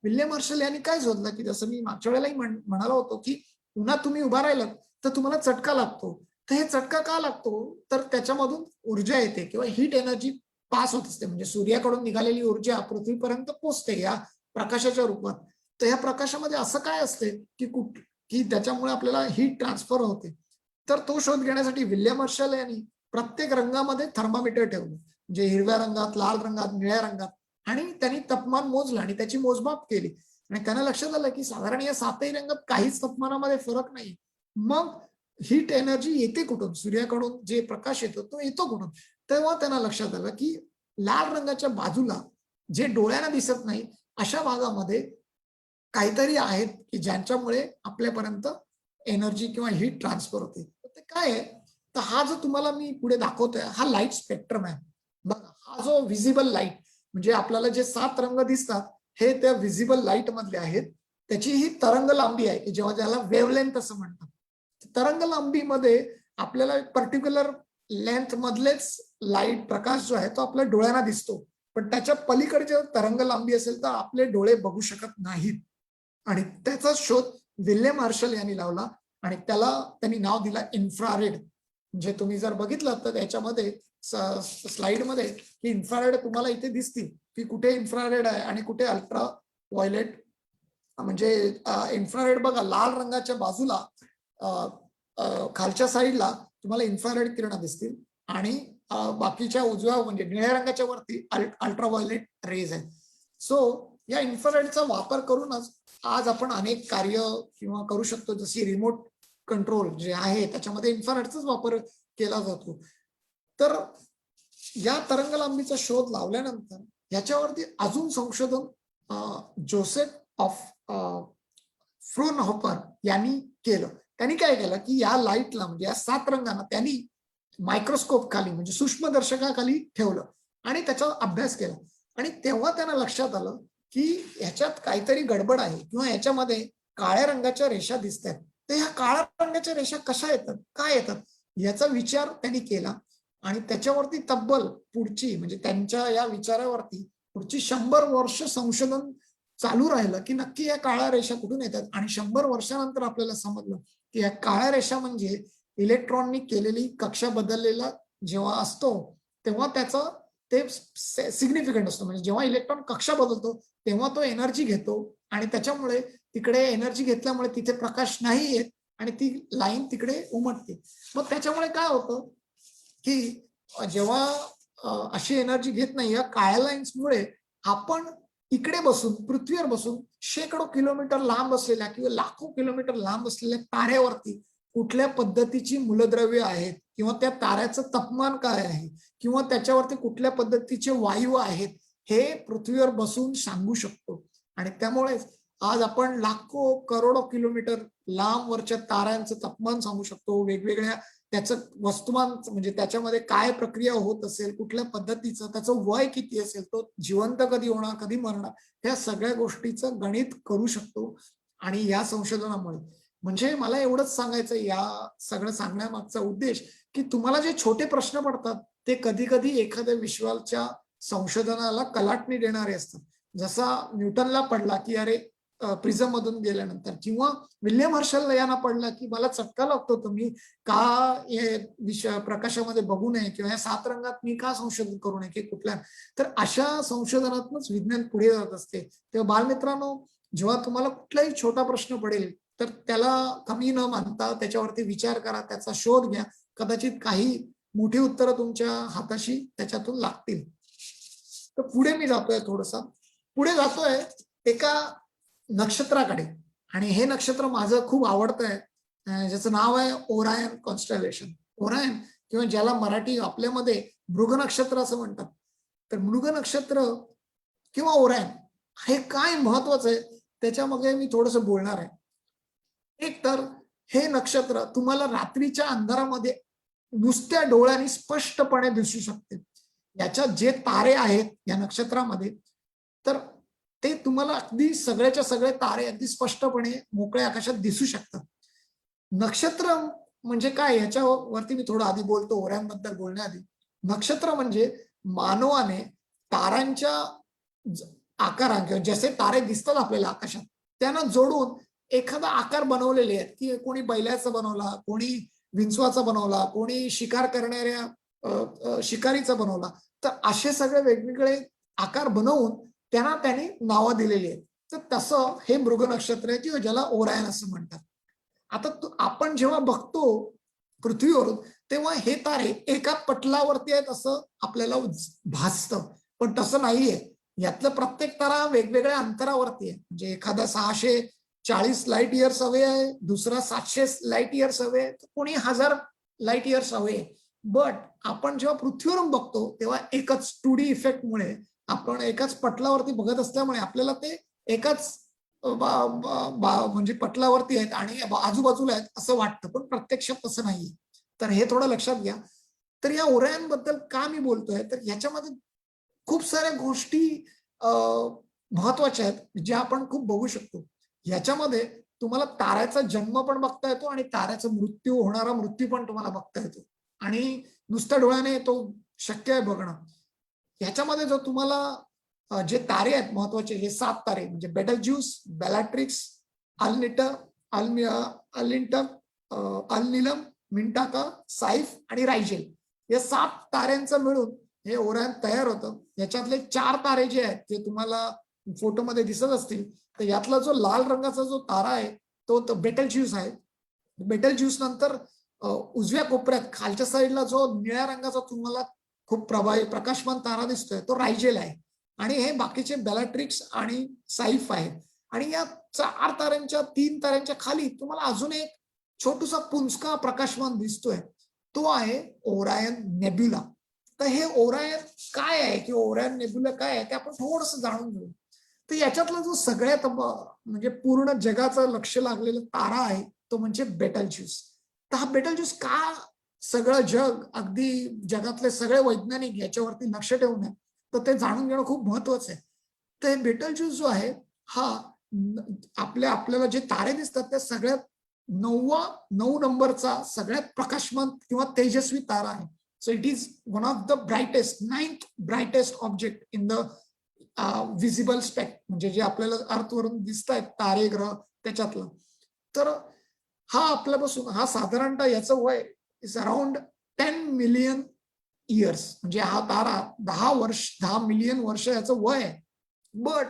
विल्यम हर्शल यांनी काय शोधलं, की जसं मी मागच्या वेळेलाही म्हणालो होतो की उन्हात तुम्ही उभा राहिलात तर तुम्हाला चटका लागतो. तर हे चटका का लागतो, तर त्याच्यामधून ऊर्जा येते किंवा हीट एनर्जी पास होत असते, म्हणजे सूर्याकडून निघालेली ऊर्जा पृथ्वीपर्यंत पोहोचते या प्रकाशाच्या रूपात. तर या प्रकाशामध्ये असं काय असते की त्याच्यामुळे आपल्याला हीट ट्रान्सफर होते. तर तो शोध घेण्यासाठी विल्यम हर्शल यांनी प्रत्येक रंगामध्ये थर्मामीटर ठेवलं, म्हणजे हिरव्या रंगात, लाल रंगात, निळ्या रंगात, आणि त्यांनी तापमान मोजलं आणि त्याची मोजमाप केली, आणि त्यांना लक्षात आलं की साधारण या 7ही रंगात काहीच तापमानामध्ये फरक नाही. मग हीट एनर्जी येते कुठून, सूर्याकडून जे प्रकाश येतो तो येतो कुठून. तेव्हा त्यांना लक्षात आलं की लाल रंगाच्या बाजूला जे डोळ्यांना दिसत नाही अशा भागामध्ये काहीतरी आहेत की ज्यांच्यामुळे आपल्यापर्यंत एनर्जी किंवा हीट ट्रान्सफर होते. ते काय आहे, तर हा जो तुम्हाला मी पुढे दाखवतोय हा लाईट स्पेक्ट्रम आहे. बघा, हा जो व्हिजिबल लाईट, म्हणजे आपल्याला जे 7 रंग दिसतात हे त्या व्हिजिबल लाईट मधले आहेत. त्याची ही तरंग लांबी आहे की जेव्हा ज्याला वेव्हलेंथ असं म्हणतात. तरंग लांबीमध्ये आपल्याला एक पर्टिक्युलर लेंथ मधलेच लाईट प्रकाश जो आहे तो आपल्या डोळ्यांना दिसतो, पण त्याच्या पलीकडे तरंग लांबी असेल तर आपले डोळे बघू शकत नाहीत. आणि त्याचा शोध विल्यम हर्शल यांनी लावला, आणि त्याला त्यांनी नाव दिला इन्फ्रारेड. म्हणजे तुम्ही जर बघितलं तर त्याच्यामध्ये स्लाइडमध्ये की इन्फ्रारेड तुम्हाला इथे दिसतील की कुठे इन्फ्रारेड आहे आणि कुठे अल्ट्रा व्हायलेट. म्हणजे इन्फ्रारेड बघा, लाल रंगाच्या बाजूला खालच्या साईडला तुम्हाला इन्फ्रारेड किरण दिसतील, आणि बाकीच्या उजव्या म्हणजे निळ्या रंगाच्या वरती अल्ट्रा व्हायलेट रेज आहेत. सो या इन्फ्रारेडचा वापर करूनच आज आपण अनेक कार्य किंवा करू शकतो, जशी रिमोट कंट्रोल जे आहे त्याच्यामध्ये इन्फ्रारेडचाच वापर केला जातो. तर या तरंग लांबीचा शोध लावल्यानंतर याच्यावरती अजून संशोधन जोसेफ ऑफ फ्रोनहोफर यांनी केलं. त्यांनी काय केलं की या लाईटला, म्हणजे या 7 रंगांना त्यांनी मायक्रोस्कोप खाली म्हणजे सूक्ष्मदर्शकाखाली ठेवलं आणि त्याचा अभ्यास केला, आणि तेव्हा त्यांना लक्षात आलं की ह्याच्यात काहीतरी गडबड आहे किंवा ह्याच्यामध्ये काळ्या रंगाच्या रेषा दिसत आहेत. तर ह्या काळ्या रंगाच्या रेषा कशा येतात, काय येतात, याचा विचार त्यांनी केला, आणि त्याच्यावरती तब्बल पुढची म्हणजे त्यांच्या या विचारावरती पुढची 100 वर्ष संशोधन चालू राहिलं की नक्की या काळ्या रेषा कुठून येतात. आणि 100 वर्षानंतर आपल्याला समजलं की या काळ्या रेषा म्हणजे इलेक्ट्रॉननी केलेली कक्षा बदललेला जेव्हा असतो तेव्हा त्याचं ते सिग्निफिकंट असतो. म्हणजे जेव्हा इलेक्ट्रॉन कक्षा बदलतो तेव्हा तो एनर्जी घेतो, आणि त्याच्यामुळे तिकडे एनर्जी घेतल्यामुळे तिथे प्रकाश नाही येत आणि ती लाईन तिकडे उमटते. मग त्याच्यामुळे काय होतं की जेव्हा अशी एनर्जी घेत नाही या काळ्या लाईन्समुळे आपण इकडे बसून पृथ्वीवर बसून शेकडो किलोमीटर लांब असलेल्या किंवा लाखो किलोमीटर लांब असलेल्या ताऱ्यावरती कुठल्या पद्धतीची मूलद्रव्य आहेत किंवा त्या ताऱ्याचं तापमान काय आहे किंवा त्याच्यावरती कुठल्या पद्धतीचे वायू आहेत हे पृथ्वीवर बसून सांगू शकतो. आणि त्यामुळेच आज आपण लाखो करोडो किलोमीटर लांबवरच्या ताऱ्यांचं तापमान सांगू शकतो, वेगवेगळ्या त्याचं वस्तुमान म्हणजे त्याच्यामध्ये काय प्रक्रिया होत असेल, कुठल्या पद्धतीचं, त्याचं वय किती असेल, तो जिवंत कधी होणार, कधी मरणार, ह्या सगळ्या गोष्टीचं गणित करू शकतो. आणि या संशोधनामुळे म्हणजे मला एवढंच सांगायचं या सगळं सांगण्यामागचा उद्देश की तुम्हाला जे छोटे प्रश्न पडतात ते कधी कधी एखाद्या विश्वाच्या संशोधनाला कलाटणी देणारे असतात. जसा न्यूटनला पडला की अरे प्रिझम मधून गेल्यानंतर, किंवा विल्यम हर्शल यांना पडला की मला चटका लागतो, तुम्ही का हे प्रकाशामध्ये बघू नये किंवा या 7 रंगात मी का संशोधन करू नये की कुठल्या. तर अशा संशोधनातूनच विज्ञान पुढे जात असते. तेव्हा बालमित्रांनो, जेव्हा तुम्हाला कुठलाही छोटा प्रश्न पडेल तर त्याला कमी न मानता त्याच्यावरती विचार करा, त्याचा शोध घ्या, कदाचित काही मोठी उत्तरं तुमच्या हाताशी त्याच्यातून लागतील. तर पुढे मी जातोय, पुढे जातोय एका नक्षत्राकडे, आणि हे नक्षत्र माझं खूप आवडतं आहे, ज्याचं नाव आहे ओरायन कॉन्स्टलेशन. ओरायन किंवा ज्याला मराठी आपल्यामध्ये मृग नक्षत्र असं म्हणतात. तर मृग नक्षत्र किंवा ओरायन हे काय महत्वाचं आहे त्याच्यामध्ये मी थोडंसं बोलणार आहे. एक तर हे नक्षत्र तुम्हाला रात्रीच्या अंधारामध्ये नुसत्या डोळ्यांनी स्पष्टपणे दिसू शकते. याच्यात जे तारे आहेत या नक्षत्रामध्ये, तर ते तुम्हाला अगदी सगळ्याच्या सगळे तारे अगदी स्पष्टपणे मोकळ्या आकाशात दिसू शकतात. नक्षत्र म्हणजे काय याच्यावरती मी थोडं आधी बोलतो, ओऱ्यांबद्दल बोलण्याआधी. नक्षत्र म्हणजे मानवाने ताऱ्यांच्या आकारा किंवा जसे तारे दिसतात आपल्याला आकाशात त्यांना जोडून एखादा आकार बनवलेले आहेत, की कोणी बैलाचा बनवला, कोणी विंचवाचा बनवला, कोणी शिकार करणाऱ्या शिकारीचा बनवला. तर असे सगळे वेगवेगळे आकार बनवून त्यांनी नावं दिलेली आहेत. तर तसं हे मृग नक्षत्र आहे किंवा ज्याला ओरायन असं म्हणतात. आता आपण जेव्हा बघतो पृथ्वीवरून, तेव्हा हे तारे एका पटलावरती आहेत असं आपल्याला भासतं, पण तसं नाहीये. यातलं प्रत्येक तारा वेगवेगळ्या अंतरावरती आहे. म्हणजे एखादा 640 लाईट इयर्स अवे आहे, दुसरा 700 लाईट इयर्स अवे आहे, कोणी 1000 लाईट इयर्स अवे आहे. बट आपण जेव्हा पृथ्वीवरून बघतो तेव्हा एकच 2D इफेक्टमुळे आपण एकाच पटलावरती बघत असल्यामुळे आपल्याला ते एकाच म्हणजे पटलावरती आहेत आणि आजूबाजूला आहेत असं वाटतं, पण प्रत्यक्षात तसं नाहीये. तर हे थोडं लक्षात घ्या. तर या ओरायनबद्दल का मी बोलतोय, तर याच्यामध्ये खूप साऱ्या गोष्टी महत्वाच्या आहेत ज्या आपण खूप बघू शकतो. याच्यामध्ये तुम्हाला ताऱ्याचा जन्म पण बघता येतो आणि ताऱ्याचा होणारा मृत्यू पण तुम्हाला बघता येतो आणि नुसत्या डोळ्याने तो शक्य आहे बघणं. ह्याच्यामध्ये जो तुम्हाला जे तारे आहेत महत्वाचे, हे 7 तारे म्हणजे बेटलज्यूस, बेलाट्रिक्स, अल्निटर, अल्निटम, अल्निलम, मिंटाका, साईफ आणि रायजेल या 7 ताऱ्यांचं मिळून हे ओरायन तयार होतं. याच्यातले 4 तारे जे आहेत ते तुम्हाला फोटोमध्ये दिसत असतील. तर यातला जो लाल रंगाचा जो तारा आहे तो बेटलज्यूस आहे. बेटलज्यूस नंतर उजव्या कोपऱ्यात खालच्या साईडला जो निळ्या रंगाचा तुम्हाला खूप प्रभावी प्रकाशमान तारा दिसतोय तो रायजेल आहे आणि हे बाकीचे बेलाट्रिक्स आणि साईफ आहे. आणि या 3 ताऱ्यांच्या खाली तुम्हाला अजून एक छोटूसा पुंजका प्रकाशमान दिसतोय, तो आहे ओरायन नेब्युला. तर हे ओरायन काय आहे किंवा ओरायन नेब्युला काय आहे ते आपण थोडंसं जाणून घेऊ. तर याच्यातला जो सगळ्यात म्हणजे पूर्ण जगाचं लक्ष लागलेला तारा आहे तो म्हणजे बेटलज्यूस. तर हा बेटलज्यूस का सगळं जग, अगदी जगातले सगळे वैज्ञानिक याच्यावरती लक्ष ठेवून आहे, तर ते जाणून घेणं खूप महत्वाचं आहे. तर हे बेटलज्यूस जो आहे हा आपल्याला जे तारे दिसतात त्या सगळ्यात 9 नंबरचा सगळ्यात प्रकाशमान किंवा तेजस्वी तारा आहे. So it is one of the brightest 9th brightest object in the visible spectrum, म्हणजे जे आपल्याला अर्थवरून दिसत आहेत तारे ग्रह त्याच्यातलं. तर हा आपल्यापासून हा साधारणतः याचं वय इज अराउंड 10 मिलियन इयर्स, म्हणजे हा तारा 10 मिलियन वर्ष याचं वय आहे. बट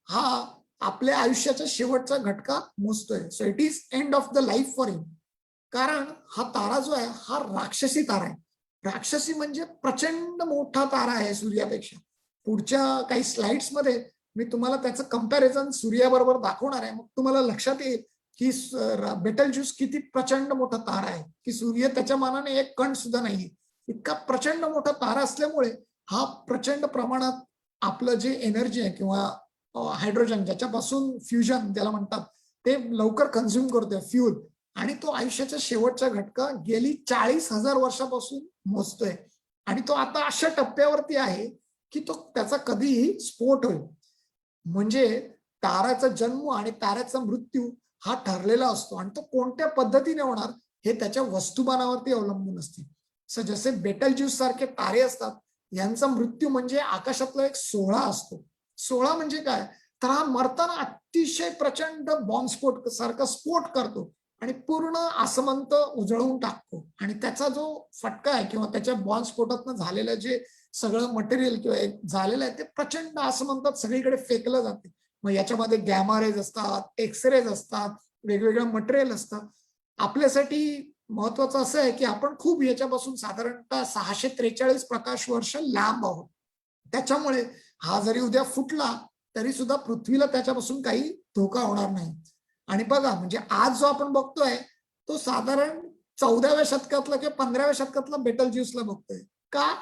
हा आपल्या आयुष्याच्या शेवटचा घटका मोजतोय. So it is end of the life for him. कारण हा तारा जो आहे हा राक्षसी तारा आहे. राक्षसी म्हणजे प्रचंड मोठा तारा आहे सूर्यापेक्षा. पुढच्या काही स्लाइड्स मध्ये मी तुम्हाला त्याचं कंपॅरिझन सूर्याबरोबर दाखवणार आहे. मग तुम्हाला लक्षात येईल की बेटलज्यूस किती प्रचंड मोठा तारा आहे, की सूर्य त्याच्या मानाने एक कण सुद्धा नाहीये. इतका प्रचंड मोठा तारा असल्यामुळे हा प्रचंड प्रमाणात आपलं जे एनर्जी आहे किंवा हायड्रोजन ज्याच्यापासून फ्युजन ज्याला म्हणतात ते लवकर कन्झ्युम करतोय फ्यूल, आणि तो आयुष्याच्या शेवटचा घटका गेली 40,000 वर्षापासून मोजतोय. आणि तो आता अशा टप्प्यावरती आहे की तो त्याचा कधीही स्फोट होईल. म्हणजे ताऱ्याचा जन्म आणि ताऱ्याचा मृत्यू हा ठरलेला असतो आणि तो कोणत्या पद्धतीने होणार हे त्याच्या वस्तुमानावरती अवलंबून असते. जसे बेटलज्यूस सारखे तारे असतात यांचा मृत्यू म्हणजे आकाशातला एक सोहळा असतो. सोहळा म्हणजे काय, तर हा मरताना अतिशय प्रचंड बॉम्बस्फोट सारखा स्फोट करतो आणि पूर्ण आसमंत उजळवून टाकतो. आणि त्याचा जो फटका आहे किंवा त्याच्या बॉम्बस्फोटातनं झालेलं जे सगळं मटेरियल किंवा झालेलं आहे ते प्रचंड आसमंतात सगळीकडे फेकलं जाते. मग याच्यामध्ये गॅमा रेज असतात, एक्सरेज असतात, वेगवेगळं मटेरियल असतं. आपल्यासाठी महत्वाचं असं आहे की आपण खूप याच्यापासून साधारणतः 643 प्रकाश वर्ष लांब आहोत. त्याच्यामुळे हा जरी उद्या फुटला तरी सुद्धा पृथ्वीला त्याच्यापासून काही धोका होणार नाही. आणि बघा म्हणजे आज जो आपण बघतोय तो साधारण 14व्या शतकातला किंवा 15व्या शतकातला बेटलज्यूसला बघतोय. का,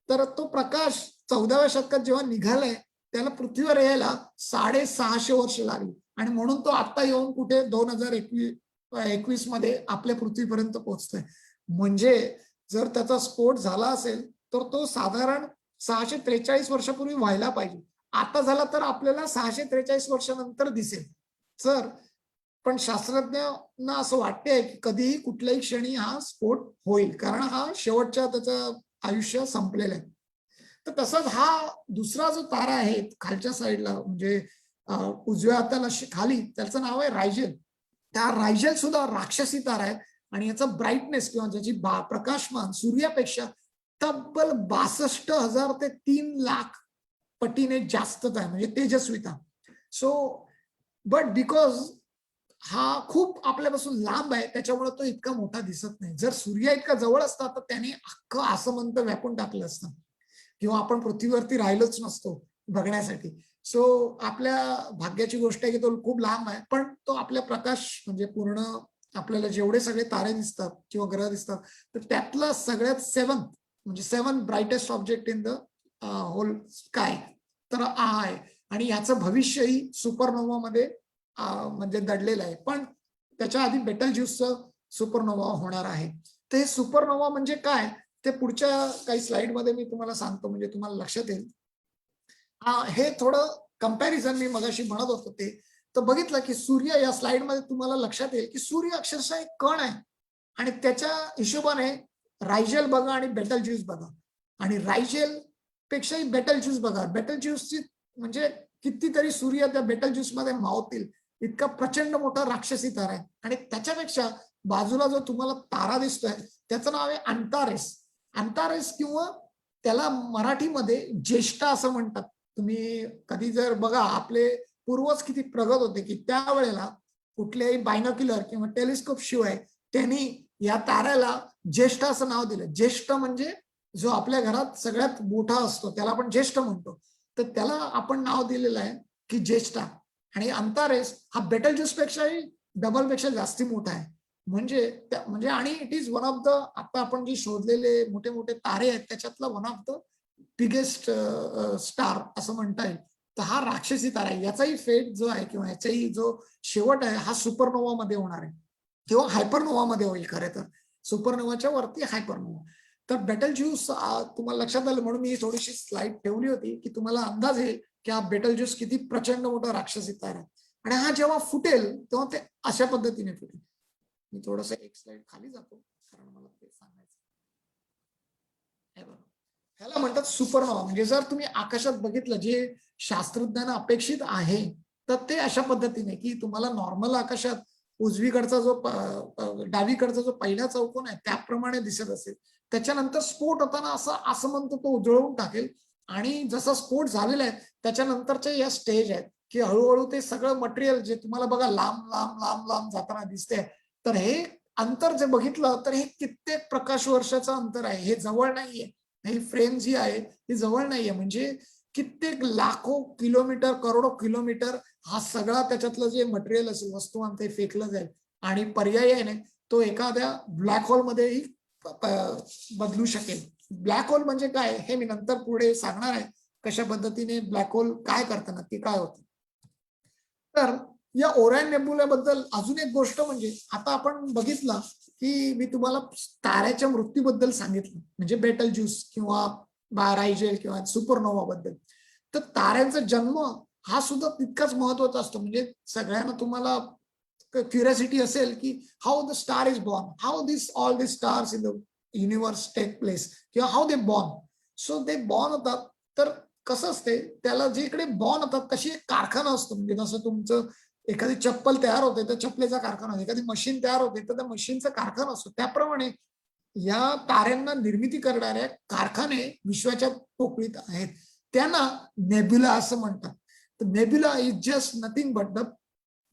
तर तो प्रकाश 14व्या शतकात जेव्हा निघालाय त्याला पृथ्वीवर यायला 650 वर्ष लागली आणि म्हणून तो आता येऊन कुठे 21 मध्ये आपल्या पृथ्वीपर्यंत पोहोचतोय. म्हणजे जर त्याचा स्फोट झाला असेल तर तो साधारण 643 वर्षापूर्वी व्हायला पाहिजे. आता झाला तर आपल्याला 643 वर्षानंतर दिसेल. तर पण शास्त्रज्ञांना असं वाटते की कधीही कुठल्याही क्षणी हा स्फोट होईल, कारण हा शेवटच्या त्याचं आयुष्य संपलेलं आहे. तर तसंच हा दुसरा जो तारा आहे खालच्या साईडला, म्हणजे उजव्या हाताला खाली, त्याचं नाव आहे रायझेल. त्या रायझेल सुद्धा राक्षसी तारा आहे आणि याचा ब्राईटनेस किंवा ज्याची प्रकाशमान सूर्यापेक्षा तब्बल 62,000 ते 3,00,000 पटीने जास्तच आहे, म्हणजे तेजस्विता. सो बट बिकॉज हा खूप आपल्यापासून लांब आहे त्याच्यामुळे तो इतका मोठा दिसत नाही. जर सूर्य इतका जवळ असता तर त्याने अख्खं आसमंत व्यापून टाकलं असतं किंवा आपण पृथ्वीवरती राहिलोच नसतो बघण्यासाठी. सो आपल्या भाग्याची गोष्ट आहे की तो खूप लांब आहे, पण तो आपल्या प्रकाश म्हणजे पूर्ण आपल्याला जेवढे सगळे तारे दिसतात किंवा ग्रह दिसतात तर त्यातला सगळ्यात सेव्हन्थ म्हणजे 7 brightest object in the whole sky तर आहे. आणि याचं भविष्यही सुपरनोवा मध्ये म्हणजे दडलेलं आहे. पण त्याच्या आधी बेटल ज्यूसचं सुपरनोवा होणार आहे. तर हे सुपरनोवा म्हणजे काय ते पुढच्या काही स्लाइड मध्ये मी तुम्हाला सांगतो, म्हणजे तुम्हाला लक्षात येईल. हे थोडं कंपॅरिझन मी मगाशी म्हणत होतो ते. तर बघितलं की सूर्य या स्लाइड मध्ये तुम्हाला लक्षात येईल की सूर्य अक्षरशः एक कण आहे आणि त्याच्या हिशोबाने रायझेल बघा आणि बेटल ज्यूस बघा, आणि रायझेल पेक्षाही बेटल ज्यूस बघा. बेटल ज्यूसची म्हणजे कितीतरी सूर्य त्या बेटल ज्यूस मध्ये मावतील इतका प्रचंड मोठा राक्षसी तारा आहे. आणि त्याच्यापेक्षा बाजूला जो तुम्हाला तारा दिसतोय त्याचं नाव आहे अंटारेस. अंटारेस किंवा त्याला मराठीमध्ये ज्येष्ठा असं म्हणतात. तुम्ही कधी जर बघा आपले पूर्वज किती प्रगत होते की त्यावेळेला कुठल्याही बायनोक्युलर किंवा टेलिस्कोप शिवाय त्यांनी या ताऱ्याला ज्येष्ठ असं नाव दिलं. ज्येष्ठ म्हणजे जो आपल्या घरात सगळ्यात मोठा असतो त्याला आपण ज्येष्ठ म्हणतो, तर त्याला आपण नाव दिलेलं आहे की ज्येष्ठा. आणि अंतारेस हा बेटल ज्यूस पेक्षाही डबल पेक्षा जास्ती मोठा आहे. म्हणजे आणि it is one of the, आता आपण जे शोधलेले मोठे मोठे तारे आहेत त्याच्यातला one of the biggest star असं म्हणता येईल. तर हा राक्षसी तारा आहे. याचाही फेट जो आहे किंवा याचाही जो शेवट आहे हा सुपरनोवा मध्ये होणार आहे किंवा हायपरनोवा मध्ये होईल. खरे तर सुपरनोवाच्या वरती हायपरनोवा. तर बेटल ज्यूस तुम्हाला लक्षात आलं म्हणून मी थोडीशी स्लाइड ठेवली होती की तुम्हाला अंदाज येईल की हा बेटल ज्यूस किती प्रचंड मोठा राक्षसी तारा आहे. आणि हा जेव्हा फुटेल तेव्हा ते अशा पद्धतीने फुटेल. मी थोडस एक स्लाइड खाली जातो कारण मला ते सांगायचं. ह्याला म्हणतात सुपरनोवा. म्हणजे जर तुम्ही आकाशात बघितलं जे शास्त्रज्ञांना अपेक्षित आहे तर ते अशा पद्धतीने की तुम्हाला नॉर्मल आकाशात उजवीकडचा जो डावीकडचा जो पहिला चौकोन आहे त्याप्रमाणे दिसत असेल, त्याच्यानंतर स्फोट होताना असं म्हणतो तो उजळवून टाकेल. आणि जसा स्फोट झालेला आहे त्याच्यानंतरच्या या स्टेज आहेत की हळूहळू ते सगळं मटेरियल जे तुम्हाला बघा लांब लांब लांब लांब जाताना दिसते, तर हे अंतर जे बघितलं तर हे कित्येक प्रकाश वर्षाचं अंतर आहे. हे जवळ नाहीये. ही फ्रेम जी आहे ती जवळ नाहीये. म्हणजे कित्येक लाखो किलोमीटर करोडो किलोमीटर हा सगळा त्याच्यातलं जे मटेरियल असेल वस्तुमान ते फेकलं जाईल आणि पर्यायाने तो एखाद्या ब्लॅक होलमध्येही बदलू शकेल. ब्लॅक होल म्हणजे काय हे मी नंतर पुढे सांगणार आहे, कशा पद्धतीने ब्लॅक होल काय करतं नक्की काय होतं. तर या ओरायन नेब्युलाबद्दल अजून एक गोष्ट म्हणजे आता आपण बघितलं की मी तुम्हाला ताऱ्याच्या मृत्यूबद्दल सांगितलं म्हणजे बेटल ज्यूस किंवा रायझेल किंवा सुपरनोवा बद्दल. तर ताऱ्यांचा जन्म हा सुद्धा तितकाच महत्वाचा असतो. म्हणजे सगळ्यांना तुम्हाला क्युरियोसिटी असेल की how the star is born, how this all this stars in the universe take place किंवा how they born. So they born होतात. तर कसं असते त्याला जे इकडे बॉर्न होतात तशी एक कारखाना असतो. म्हणजे जसं तुमचं एखादी चप्पल तयार होते तर चप्पलेचा कारखाना असतो, एखादी मशीन तयार होते तर त्या मशीनचा कारखाना असतो. त्याप्रमाणे या ताऱ्यांना निर्मिती करणाऱ्या कारखाने विश्वाच्या पोकळीत आहेत. त्यांना नेब्युला असं म्हणतात. तर nebula is just nothing but the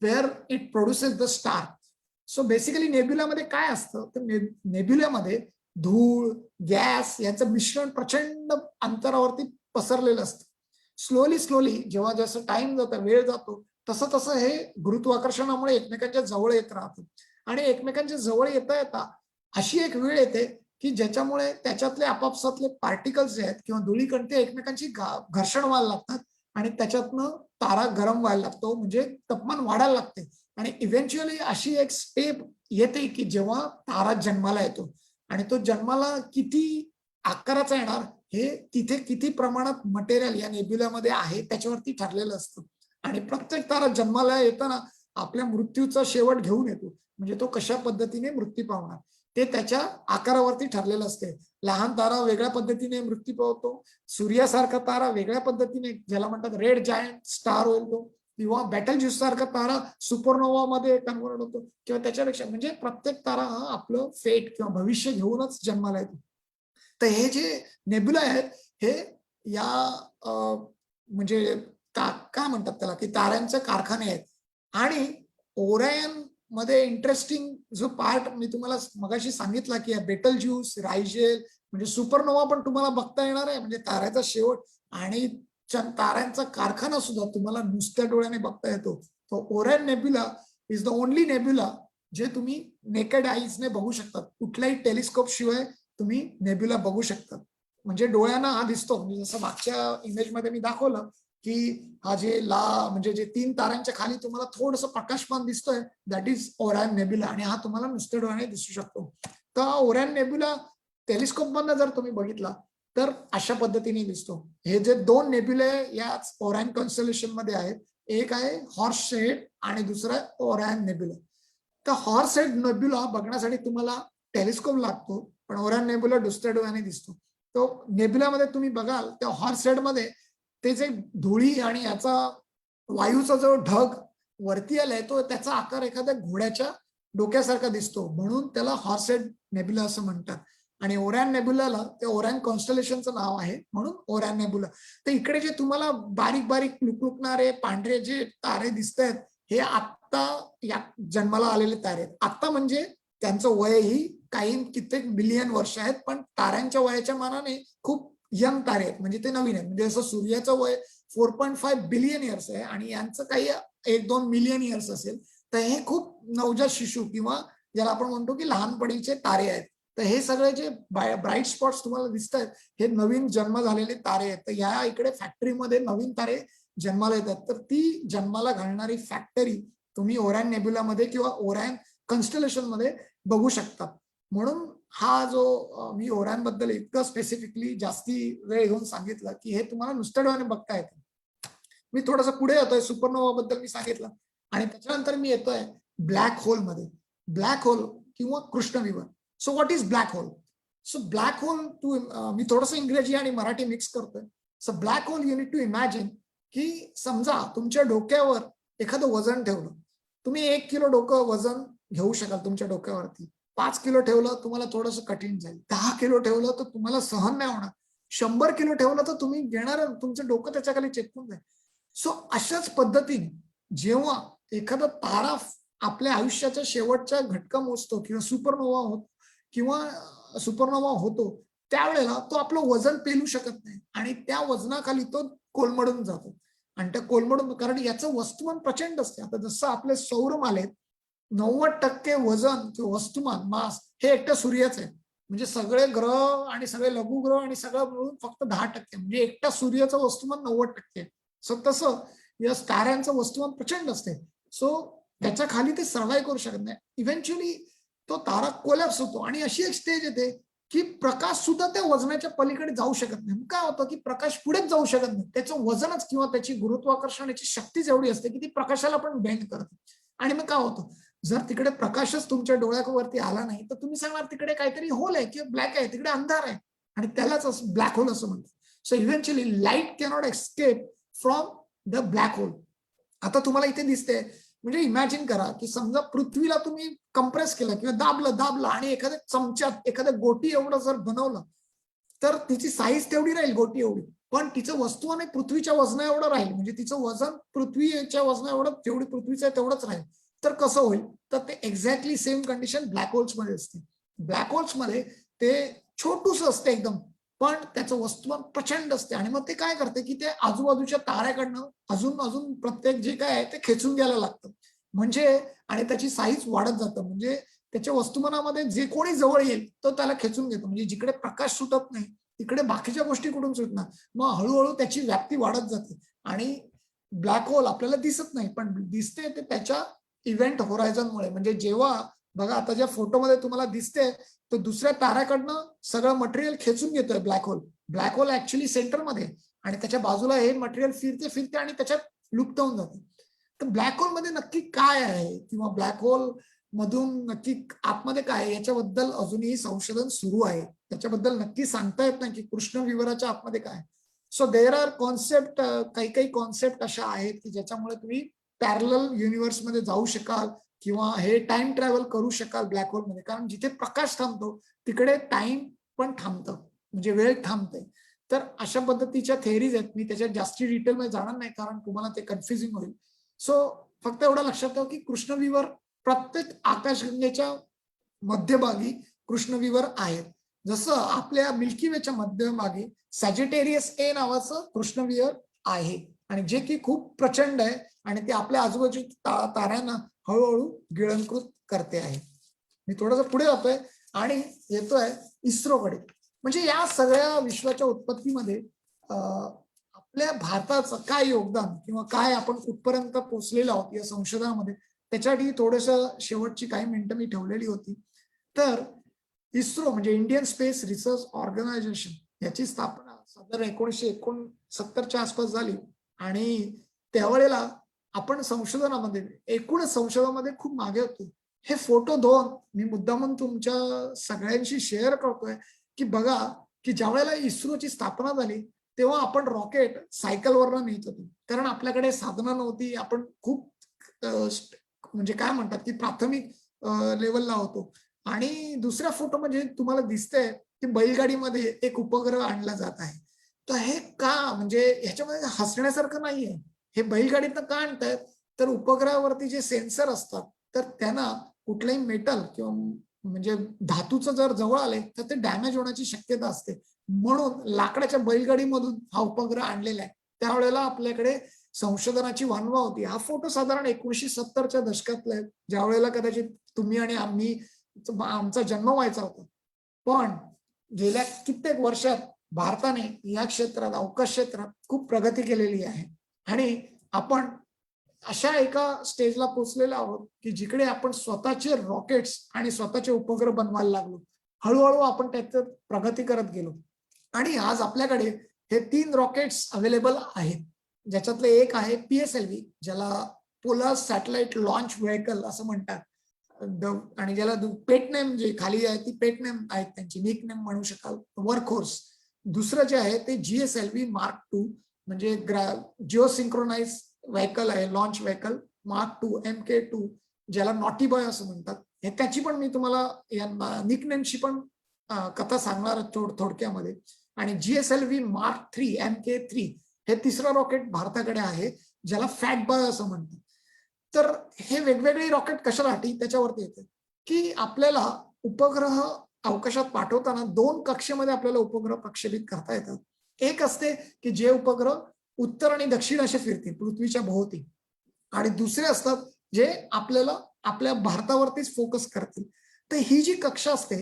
where it produces the star. So basically नेब्युलामध्ये काय असतं तर नेब्युलामध्ये धूळ गॅस यांचं मिश्रण प्रचंड अंतरावरती पसरलेलं असतं. स्लोली जेव्हा जसं टाइम जातो वेळ जातो तसं तसं हे गुरुत्वाकर्षणामुळे एकमेकांच्या जवळ येत राहतं. आणि एकमेकांच्या जवळ येता येता अशी एक वेळ येते की ज्याच्यामुळे त्याच्यातले आपापसातले पार्टिकल्स जे आहेत किंवा धुळीकण ते एकमेकांची घर्षण व्हायला लागतात आणि त्याच्यातनं तारा गरम व्हायला लागतो, म्हणजे तापमान वाढायला लागते. आणि इव्हेंच्युअली अशी एक स्टेप येते की जेव्हा तारा जन्माला येतो आणि तो जन्माला किती आकाराचा येणार हे तिथे किती प्रमाणात मटेरियल या नेब्युलामध्ये आहे त्याच्यावरती ठरलेलं असतं. आणि प्रत्येक तारा जन्माला येताना आपल्या मृत्यूचा शेवट घेऊन येतो. म्हणजे तो कशा पद्धतीने मृत्यू पावणार ते त्याच्या आकारावरती ठरलेलं असते. लहान तारा वेगळ्या पद्धतीने मृत्यू पावतो, सूर्यासारखा तारा वेगळ्या पद्धतीने ज्याला म्हणतात रेड जायंट स्टार होईल तो, किंवा बॅटल ज्यूस सारखा तारा सुपरनोवा मध्ये कन्व्हर्ट होतो, किंवा त्याच्यापेक्षा म्हणजे प्रत्येक तारा हा आपलं फेट किंवा भविष्य घेऊनच जन्माला येतो. तर हे जे नेब्युला आहेत हे या म्हणजे काय म्हणतात त्याला की ताऱ्यांचे कारखाने आहेत. आणि ओरायन मध्ये इंटरेस्टिंग जो पार्ट मी तुम्हाला मगाशी सांगितला की बेटल ज्यूस, रायजेल म्हणजे सुपरनोवा पण तुम्हाला बघता येणार आहे, म्हणजे ताऱ्याचा शेवट आणि ताऱ्यांचा कारखाना सुद्धा तुम्हाला नुसत्या डोळ्याने बघता येतो. तो Orion nebula is the only nebula जे तुम्ही नेकेड आईजने बघू शकतात. कुठल्याही टेलिस्कोप शिवाय तुम्ही नेब्युला बघू शकता. म्हणजे डोळ्यांना हा दिसतो, म्हणजे जसं मागच्या इमेजमध्ये मी दाखवलं की हा जे म्हणजे जे 3 ताऱ्यांच्या खाली तुम्हाला थोडंसं प्रकाशमान दिसतोय दॅट इज ओरायन नेब्युला, आणि हा तुम्हाला नुसत्या डोळ्याने दिसू शकतो. तर ओरायन नेब्युला टेलिस्कोप मधनं जर तुम्ही बघितला तर अशा पद्धतीने दिसतो. हे जे 2 नेब्युले याच ओरायन कॉन्स्टलेशन मध्ये आहेत, एक आहे हॉर्स हेड आणि दुसरा आहे ओरायन नेब्युला. तर हॉर्स हेड नेब्युला बघण्यासाठी तुम्हाला टेलिस्कोप लागतो, पण ओरायन नेब्युला नुसत्या डोळ्याने दिसतो. तो नेब्युलामध्ये तुम्ही बघाल त्या हॉर्स हेड मध्ये ते जे धुळी आणि याचा वायूचा जो ढग वरती आलाय तो त्याचा आकार एखाद्या घोड्याच्या डोक्यासारखा दिसतो, म्हणून त्याला हॉर्स हेड नेब्युला असं म्हणतात. आणि ओरायन नेब्युलाला ते ओरायन कॉन्स्टलेशनचं नाव आहे म्हणून ओरायन नेब्युला. तर इकडे जे तुम्हाला बारीक बारीक लुकलुकणारे पांढरे जे तारे दिसत आहेत हे आत्ता या जन्माला आलेले तारे आहेत. आत्ता म्हणजे त्यांचं वय ही काही कित्येक बिलियन वर्ष आहेत, पण ताऱ्यांच्या वयाच्या मानाने खूप यंग तारे आहेत, म्हणजे ते नवीन आहेत. म्हणजे जसं सूर्याचं वय 4.5 बिलियन इयर्स आहे आणि यांचं काही 1-2 मिलियन इयर्स असेल, तर हे खूप नवजात शिशु किंवा ज्याला आपण म्हणतो की लहानपणीचे तारे आहेत. तर हे सगळे जे ब्राईट स्पॉट्स तुम्हाला दिसत आहेत हे नवीन जन्म झालेले तारे आहेत. तर या इकडे फॅक्टरीमध्ये नवीन तारे जन्माला येतात. तर ती जन्माला घालणारी फॅक्टरी तुम्ही ओरायन नेब्युलामध्ये किंवा ओरायन कॉन्स्टलेशन मध्ये बघू शकता. म्हणून हा जो मी ओरायन बद्दल इतकं स्पेसिफिकली जास्ती वेळ घेऊन सांगितलं की हे तुम्हाला नुसत्या डोळ्याने बघता येतं. मी थोडंसं पुढे येतोय, सुपरनोवा बद्दल मी सांगितलं आणि त्याच्यानंतर मी येतोय ब्लॅक होल मध्ये. ब्लॅक होल किंवा कृष्णविवर. So what is black hole? So black hole मी थोडंसं इंग्रजी आणि मराठी मिक्स करतोय. So black hole you need to imagine की समजा तुमच्या डोक्यावर एखादं वजन ठेवलं, तुम्ही 1 किलो डोकं वजन घेऊ शकाल तुमच्या डोक्यावरती. 5 किलो ठेवलं तुम्हाला थोडंसं कठीण जाईल, 10 किलो ठेवलं तर तुम्हाला सहन नाही होणार, 100 किलो ठेवलं तर तुम्ही घेणार तुमचं डोकं त्याच्या खाली चेपकून जाईल. सो अशाच पद्धतीने जेव्हा एखादा तारा आपल्या आयुष्याच्या शेवटच्या घटका मोजतो किंवा सुपरनोवा होतो त्यावेळेला तो आपलं वजन पेलू शकत नाही आणि त्या वजनाखाली तो कोलमडून जातो. आणि त्या कोलमडून कारण याचं वस्तुमान प्रचंड असते. आता जसं आपले सौरमालेत 90% वजन किंवा वस्तुमान मास हे एकट्या सूर्याचं आहे. म्हणजे सगळे ग्रह आणि सगळे लघुग्रह आणि सगळं मिळून फक्त 10% म्हणजे एकट्या सूर्याचं वस्तुमान 90%. सो तसं या ताऱ्यांचं वस्तुमान प्रचंड असते. सो त्याच्या खाली ते सर्व्हाइव्ह करू शकत नाही. इव्हेंच्युअली तो तारा कोलॅप्स होतो आणि अशी एक स्टेज येते की प्रकाश सुद्धा त्या वजनाच्या पलीकडे जाऊ शकत नाही. काय होतं की प्रकाश पुढेच जाऊ शकत नाही. त्याचं वजनच किंवा त्याची गुरुत्वाकर्षणाची शक्तीच एवढी असते की ती प्रकाशाला पण बेंड करते. आणि मग काय होतं जर तिकडे प्रकाशच तुमच्या डोळ्यावरती आला नाही तर तुम्ही सांगणार तिकडे काहीतरी होल आहे किंवा ब्लॅक आहे, तिकडे अंधार आहे आणि त्यालाच ब्लॅक होल असं म्हणतात. So eventually light cannot escape from the black hole. आता तुम्हाला इथे दिसते म्हणजे इमॅजिन करा की समजा पृथ्वीला तुम्ही कंप्रेस केलं किंवा दाबलं आणि एखाद्या चमच्यात एखाद्या गोटी एवढं जर बनवलं तर तिची साईज तेवढी राहील गोटी एवढी, पण तिचं वस्तुमान पृथ्वीच्या वजना एवढं राहील. म्हणजे तिचं वजन पृथ्वीच्या वजना एवढं जेवढी पृथ्वीचं आहे तेवढंच राहील. तर कसं होईल तर ते exactly same condition black holes मध्ये असते. ब्लॅक होल्स मध्ये ते छोटूस असते एकदम, पण त्याचं वस्तुमान प्रचंड असते आणि मग ते काय करते की ते आजूबाजूच्या ताऱ्याकडनं अजून अजून प्रत्येक जे काय आहे ते खेचून घ्यायला लागतं. म्हणजे आणि त्याची साईज वाढत जातं. म्हणजे त्याच्या वस्तुमानामध्ये जे कोणी जवळ येईल तो त्याला खेचून घेतो. म्हणजे जिकडे प्रकाश सुटत नाही तिकडे बाकीच्या गोष्टी कुठून सुटणार. मग हळूहळू त्याची व्याप्ती वाढत जाते आणि ब्लॅक होल आपल्याला दिसत नाही पण दिसते ते त्याच्या इव्हेंट होरायझनमुळे. म्हणजे जेव्हा बघा आता ज्या फोटोमध्ये तुम्हाला दिसते तर दुसऱ्या ताऱ्याकडनं सगळं मटेरियल खेचून घेतोय black hole. Black hole actually सेंटरमध्ये आणि त्याच्या बाजूला हे मटेरियल फिरते फिरते आणि त्याच्यात लुप्त होऊन जाते. तर ब्लॅक होल मध्ये नक्की काय आहे किंवा ब्लॅक होल मधून नक्की आतमध्ये काय आहे याच्याबद्दल अजूनही संशोधन सुरू आहे. त्याच्याबद्दल नक्की सांगता येत नाही की कृष्ण विवराच्या आतमध्ये काय. सो देर आर कॉन्सेप्ट, काही काही कॉन्सेप्ट अशा आहेत की ज्याच्यामुळे तुम्ही पॅरलल युनिव्हर्स मध्ये जाऊ शकाल किंवा हे टाइम ट्रॅव्हल करू शकाल ब्लॅक होल मध्ये. कारण जिथे प्रकाश थांबतो तिकडे टाइम पण थांबतं, म्हणजे वेळ थांबते. तर अशा पद्धतीच्या थेअरीज आहेत. मी त्याच्यात जास्ती डिटेलमध्ये जाणार नाही कारण तुम्हाला ते कन्फ्युजिंग होईल. सो फक्त एवढं लक्षात ठेवा की कृष्णविवर प्रत्येक आकाशगंगेच्या मध्यभागी कृष्णविवर आहेत. जसं आपल्या मिल्की वेच्या मध्यभागी सॅजिटेरियस ए नावाचं कृष्णविवर आहे आणि जे की खूप प्रचंड आहे आणि ते आपल्या आजूबाजूच्या ताऱ्यांना हळूहळू गिळंकृत करते आहे. मी थोडंसं पुढे जातोय आणि येतोय इस्रोकडे. म्हणजे या सगळ्या विश्वाच्या उत्पत्तीमध्ये आपल्या भारताचं काय योगदान किंवा काय आपण कुठपर्यंत पोहोचलेलो आहोत या संशोधनामध्ये, त्याच्यासाठी थोडस शेवटची काही मिनिटं मी ठेवलेली होती. तर इस्रो म्हणजे इंडियन स्पेस रिसर्च ऑर्गनायझेशन याची स्थापना साधारण 1969च्या आसपास झाली आणि त्यावेळेला आपण संशोधनामध्ये एकूणच संशोधनामध्ये खूप मागे होतो. हे फोटो 2 मी मुद्दामून तुमच्या सगळ्यांशी शेअर करतोय की बघा की ज्या वेळेला इस्रोची स्थापना झाली तेव्हा आपण रॉकेट सायकलवरनं नेत होतो. कारण आपल्याकडे साधनं नव्हती. आपण खूप म्हणजे काय म्हणतात की प्राथमिक लेवलला होतो. आणि दुसरा फोटो म्हणजे तुम्हाला दिसतंय की बैलगाडीमध्ये एक उपग्रह आणला जात आहे. तर हे का, म्हणजे ह्याच्यामध्ये हसण्यासारखं नाहीये. हे बैलगाडीतनं का आणतायत तर उपग्रहावरती जे सेन्सर असतात तर त्यांना कुठलंही मेटल किंवा म्हणजे धातूचं जर जवळ आले तर ते डॅमेज होण्याची शक्यता असते. म्हणून लाकडाच्या बैलगाडीमधून हा उपग्रह आणलेला आहे. त्यावेळेला आपल्याकडे संशोधनाची वानवा होती. हा फोटो साधारण 1970च्या दशकातला आहे, ज्या वेळेला कदाचित तुम्ही आणि आम्ही आमचा जन्म व्हायचा होता. पण गेल्या कित्येक वर्षात भारताने या क्षेत्रात, अवकाश क्षेत्रात खूप प्रगती केलेली आहे आणि आपण अशा एका स्टेजला पोहोचलेलो आहोत की जिकडे आपण स्वतःचे रॉकेट्स आणि स्वतःचे उपग्रह बनवायला लागलो. हळूहळू आपण त्याच्यात प्रगती करत गेलो आणि आज आपल्याकडे हे 3 रॉकेट्स अवेलेबल आहेत. ज्याच्यातलं एक आहे PSLV, ज्याला पोलर सॅटेलाइट लॉन्च व्हेकल असं म्हणतात. आणि ज्याला पेट नेम जे खाली आहे ती पेट नेम आहेत त्यांची, निक नेम म्हणू शकाल, वर्कहोर्स. दुसरं जे आहे ते GSLV Mark 2 म्हणजे जिओ सिंक्रोनाइज व्हेकल आहे, लॉन्च व्हेकल Mark 2 MK2, ज्याला नॉटी बॉय असं म्हणतात. हे त्याची पण मी तुम्हाला या निक नेमची पण कथा सांगणार थोडक्यामध्ये. आणि GSLV Mark 3 MK3 हे तिसरं रॉकेट भारताकडे आहे, ज्याला फॅट बॉय असं म्हणतात. तर हे वेगवेगळे रॉकेट कशासाठी त्याच्यावरती येते की आपल्याला उपग्रह अवकाशात पाठवताना 2 कक्षेमध्ये आपल्याला उपग्रह प्रक्षेपित करता येतात. एक असते की जे उपग्रह उत्तर आणि दक्षिण असे फिरतील पृथ्वीच्या भोवती आणि दुसरे असतात जे आपल्याला आपल्या भारतावरतीच फोकस करतील. तर ही जी कक्षा असते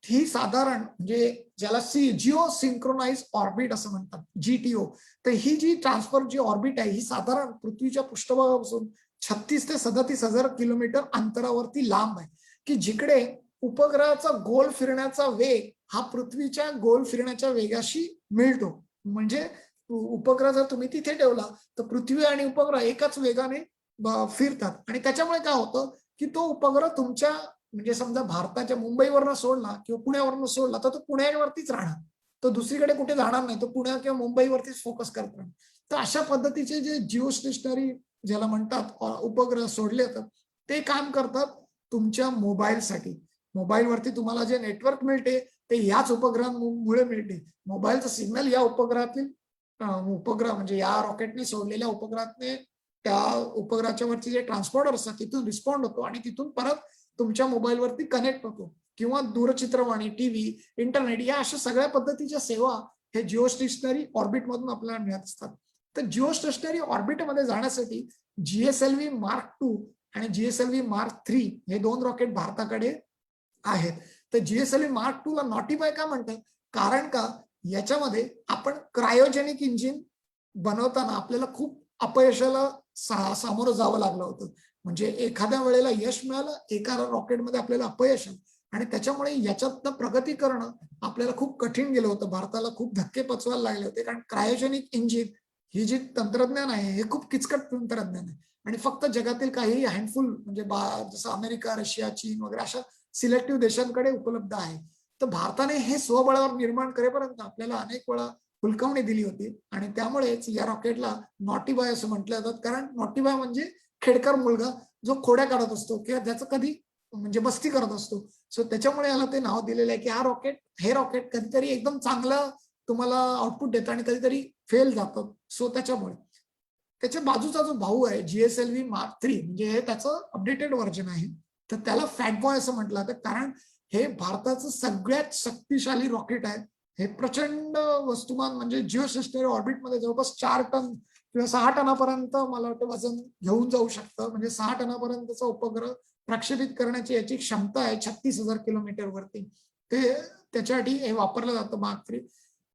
ही साधारण म्हणजे ज्याला जिओ सिंक्रोनाइज ऑर्बिट असं म्हणतात, GTO. तर ही जी ट्रान्सफर जी ऑर्बिट आहे ही साधारण पृथ्वीच्या पृष्ठभागापासून 36 ते 37,000 किलोमीटर अंतरावरती लांब आहे की जिकडे उपग्रहाचा गोल फिरण्याचा वेग हा पृथ्वीच्या गोल फिरण्याच्या वेगाशी मिळतो. म्हणजे उपग्रह जर तुम्ही तिथे ठेवला तर पृथ्वी आणि उपग्रह एकाच वेगाने फिरतात आणि त्याच्यामुळे काय होतं की तो उपग्रह तुमच्या म्हणजे समजा भारताच्या मुंबईवरनं सोडला किंवा पुण्यावरनं सोडला तर तो पुण्यावरतीच राहणार. तो दुसरीकडे कुठे जाणार नाही, तो पुण्या किंवा मुंबईवरतीच फोकस करत राहणार. तर अशा पद्धतीचे जे जिओ स्टेशनरी ज्याला म्हणतात उपग्रह सोडले जातात ते काम करतात तुमच्या मोबाईलसाठी. मोबाईलवरती तुम्हाला जे नेटवर्क मिळते ते याच उपग्रहांमुळे मिळते. मोबाईलचं सिग्नल या उपग्रहातील उपग्रह म्हणजे या रॉकेटने सोडलेल्या उपग्रहातने त्या उपग्रहाच्या वरचे जे ट्रान्सपॉन्डर असतात तिथून रिस्पॉन्ड होतो आणि तिथून परत तुमच्या मोबाईलवरती कनेक्ट होतो किंवा दूरचित्रवाणी, टीव्ही, इंटरनेट या अशा सगळ्या पद्धतीच्या सेवा हे जिओ स्टेशनरी ऑर्बिट मधून आपल्याला मिळत असतात. तर जिओ स्टेशनरी ऑर्बिटमध्ये जाण्यासाठी GSLV Mark 2 आणि GSLV Mark 3 हे 2 रॉकेट भारताकडे आहेत. तर GSLV Mark 2 ला नॉटी बॉय का म्हणतात? कारण का याच्यामध्ये आपण क्रायोजेनिक इंजिन बनवताना आपल्याला खूप अपयशाला सामोरं जावं लागलं होतं. म्हणजे एखाद्या वेळेला यश मिळालं, एका रॉकेटमध्ये आपल्याला अपयश आलं आणि त्याच्यामुळे याच्यातनं प्रगती करणं आपल्याला खूप कठीण गेलं होतं. भारताला खूप धक्के पचवायला लागले होते, कारण क्रायोजेनिक इंजिन ही जी तंत्रज्ञान आहे हे खूप किचकट तंत्रज्ञान आहे आणि फक्त जगातील काही हँडफुल म्हणजे जसं अमेरिका, रशिया, चीन वगैरे अशा सिलेक्टिव्ह देशांकडे उपलब्ध आहे. तर भारताने हे स्वबळावर निर्माण करेपर्यंत आपल्याला अनेक वेळा हुलकावणी दिली होती आणि त्यामुळेच या रॉकेटला नॉटी बॉय असं म्हटलं जातं, कारण नॉटी बॉय म्हणजे खेडकर मुलगा जो खोड्या काढत असतो किंवा ज्याचं कधी म्हणजे मस्ती करत असतो. सो त्याच्यामुळे याला ते नाव दिलेलं आहे की हे रॉकेट कधीतरी एकदम चांगलं तुम्हाला आउटपुट देतं आणि कधीतरी फेल जातं. सो त्याच्यामुळे त्याच्या बाजूचा जो भाऊ आहे GSLV Mark 3 म्हणजे हे त्याचं अपडेटेड व्हर्जन आहे. तर त्याला फॅट बॉय असं म्हटलं जातं, कारण हे भारताचं सगळ्यात शक्तिशाली रॉकेट आहे. हे प्रचंड वस्तुमान म्हणजे जिओ स्टेशनरी ऑर्बिटमध्ये जवळपास 4 टन किंवा 6 टनापर्यंत मला वाटतं वजन घेऊन जाऊ शकतं. म्हणजे 6 टनापर्यंतचा उपग्रह प्रक्षेपित करण्याची याची क्षमता आहे 36,000 किलोमीटर वरती. ते त्याच्यासाठी हे वापरलं जातं मार्क 3.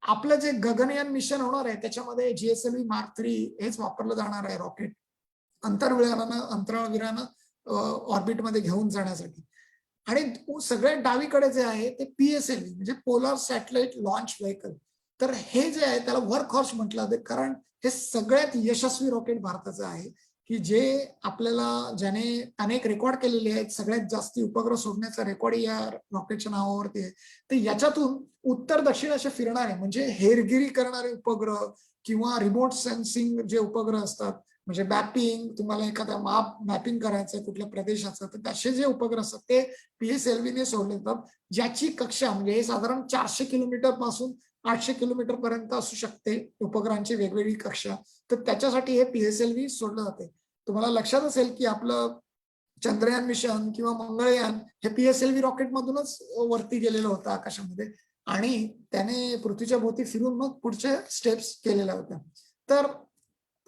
आपलं जे गगनयान मिशन होणार आहे त्याच्यामध्ये GSLV Mark 3 हेच वापरलं जाणार आहे रॉकेट अंतराळवीरानं ऑर्बिटमध्ये घेऊन जाण्यासाठी. आणि सगळ्यात डावीकडे जे आहे ते PSLV म्हणजे पोलर सॅटेलाइट लॉन्च व्हेकल. तर हे जे आहे त्याला वर्क हॉर्स म्हटलं जातं, कारण हे सगळ्यात यशस्वी रॉकेट भारताचं आहे की जे आपल्याला ज्याने अनेक रेकॉर्ड केलेले आहेत. सगळ्यात जास्ती उपग्रह सोडण्याचा रेकॉर्ड या रॉकेटच्या नावावरती आहे. तर याच्यातून उत्तर दक्षिण असे फिरणारे म्हणजे हेरगिरी करणारे उपग्रह किंवा रिमोट सेन्सिंग जे उपग्रह असतात, म्हणजे मॅपिंग, तुम्हाला एखादा मॅपिंग करायचं कुठल्या प्रदेशाचं, तर असे जे उपग्रह असतात ते PSLV ने सोडले जातात, ज्याची कक्षा म्हणजे हे साधारण 400 किलोमीटर पासून 800 किलोमीटर पर्यंत असू शकते उपग्रहांची वेगवेगळी कक्षा. तर त्याच्यासाठी हे PSLV सोडलं जाते. तुम्हाला लक्षात असेल की आपलं चंद्रयान मिशन किंवा मंगळयान हे PSLV रॉकेट मधूनच वरती गेलेलं होतं आकाशामध्ये आणि त्याने पृथ्वीच्या भोवती फिरून मग पुढचे स्टेप्स केलेल्या होत्या. तर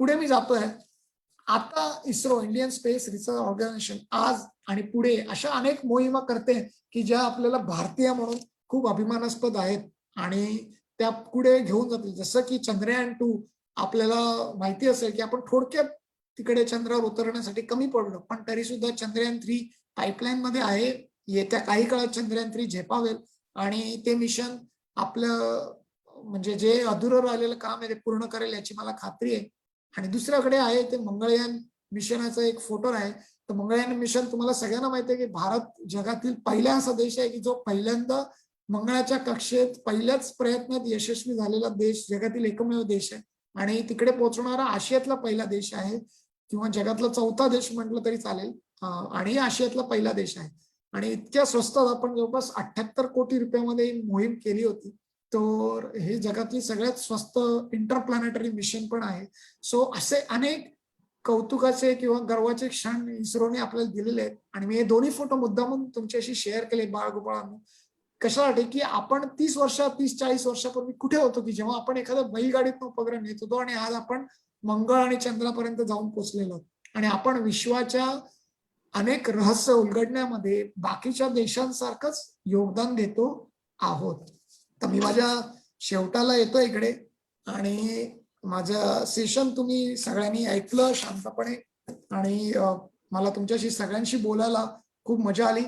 पुढे मी जातोय. आता ISRO Indian space research organisation आज आणि पुढे अशा अनेक मोहिमा करते की ज्या आपल्याला भारतीय म्हणून खूप अभिमानास्पद आहेत आणि त्या पुढे घेऊन जातील. जसं की चंद्रयान-2 आपल्याला माहिती असेल की आपण थोडक्यात तिकडे चंद्रावर उतरण्यासाठी कमी पडलो, पण तरी सुद्धा चंद्रयान-3 पाईपलाईन मध्ये आहे. येत्या काही काळात चंद्रयान-3 झेपावेल आणि ते मिशन आपलं म्हणजे जे अधुरं राहिलेलं काम आहे ते पूर्ण करेल याची मला खात्री आहे. आणि दुसऱ्याकडे आहे ते मंगळयान मिशनाचा एक फोटो आहे. तर मंगळयान मिशन तुम्हाला सगळ्यांना माहिती आहे की भारत जगातील पहिला असा देश आहे की जो पहिल्यांदा मंगळाच्या कक्षेत पहिल्याच प्रयत्नात यशस्वी झालेला देश, जगातील एकमेव देश आहे आणि तिकडे पोहोचणारा आशियातला पहिला देश आहे किंवा जगातला चौथा देश म्हटलं तरी चालेल आणि आशियातला पहिला देश आहे. आणि इतक्या स्वस्तात आपण जवळपास 78 कोटी रुपयामध्ये मोहीम केली होती. तर हे जगातली सगळ्यात स्वस्त इंटरप्लॅनेटरी मिशन पण आहे. सो असे अनेक कौतुकाचे किंवा गर्वाचे क्षण इस्रोने आपल्याला दिलेले आहेत आणि मी हे दोन्ही फोटो मुद्दामून तुमच्याशी शेअर केले बाळगोपाळांनो. कशासाठी की आपण 30-40 वर्षापूर्वी कुठे होतो की जेव्हा आपण एखाद्या बैलगाडीतून उपग्रह नेत होतो आणि आज आपण मंगळ आणि चंद्रापर्यंत जाऊन पोहोचलेलो आणि आपण विश्वाच्या अनेक रहस्य उलगडण्यामध्ये बाकीच्या देशांसारखंच योगदान देतो आहोत. तर मी माझ्या शेवटाला येतो इकडे आणि माझं सेशन तुम्ही सगळ्यांनी ऐकलं शांतपणे आणि मला तुमच्याशी सगळ्यांशी बोलायला खूप मजा आली.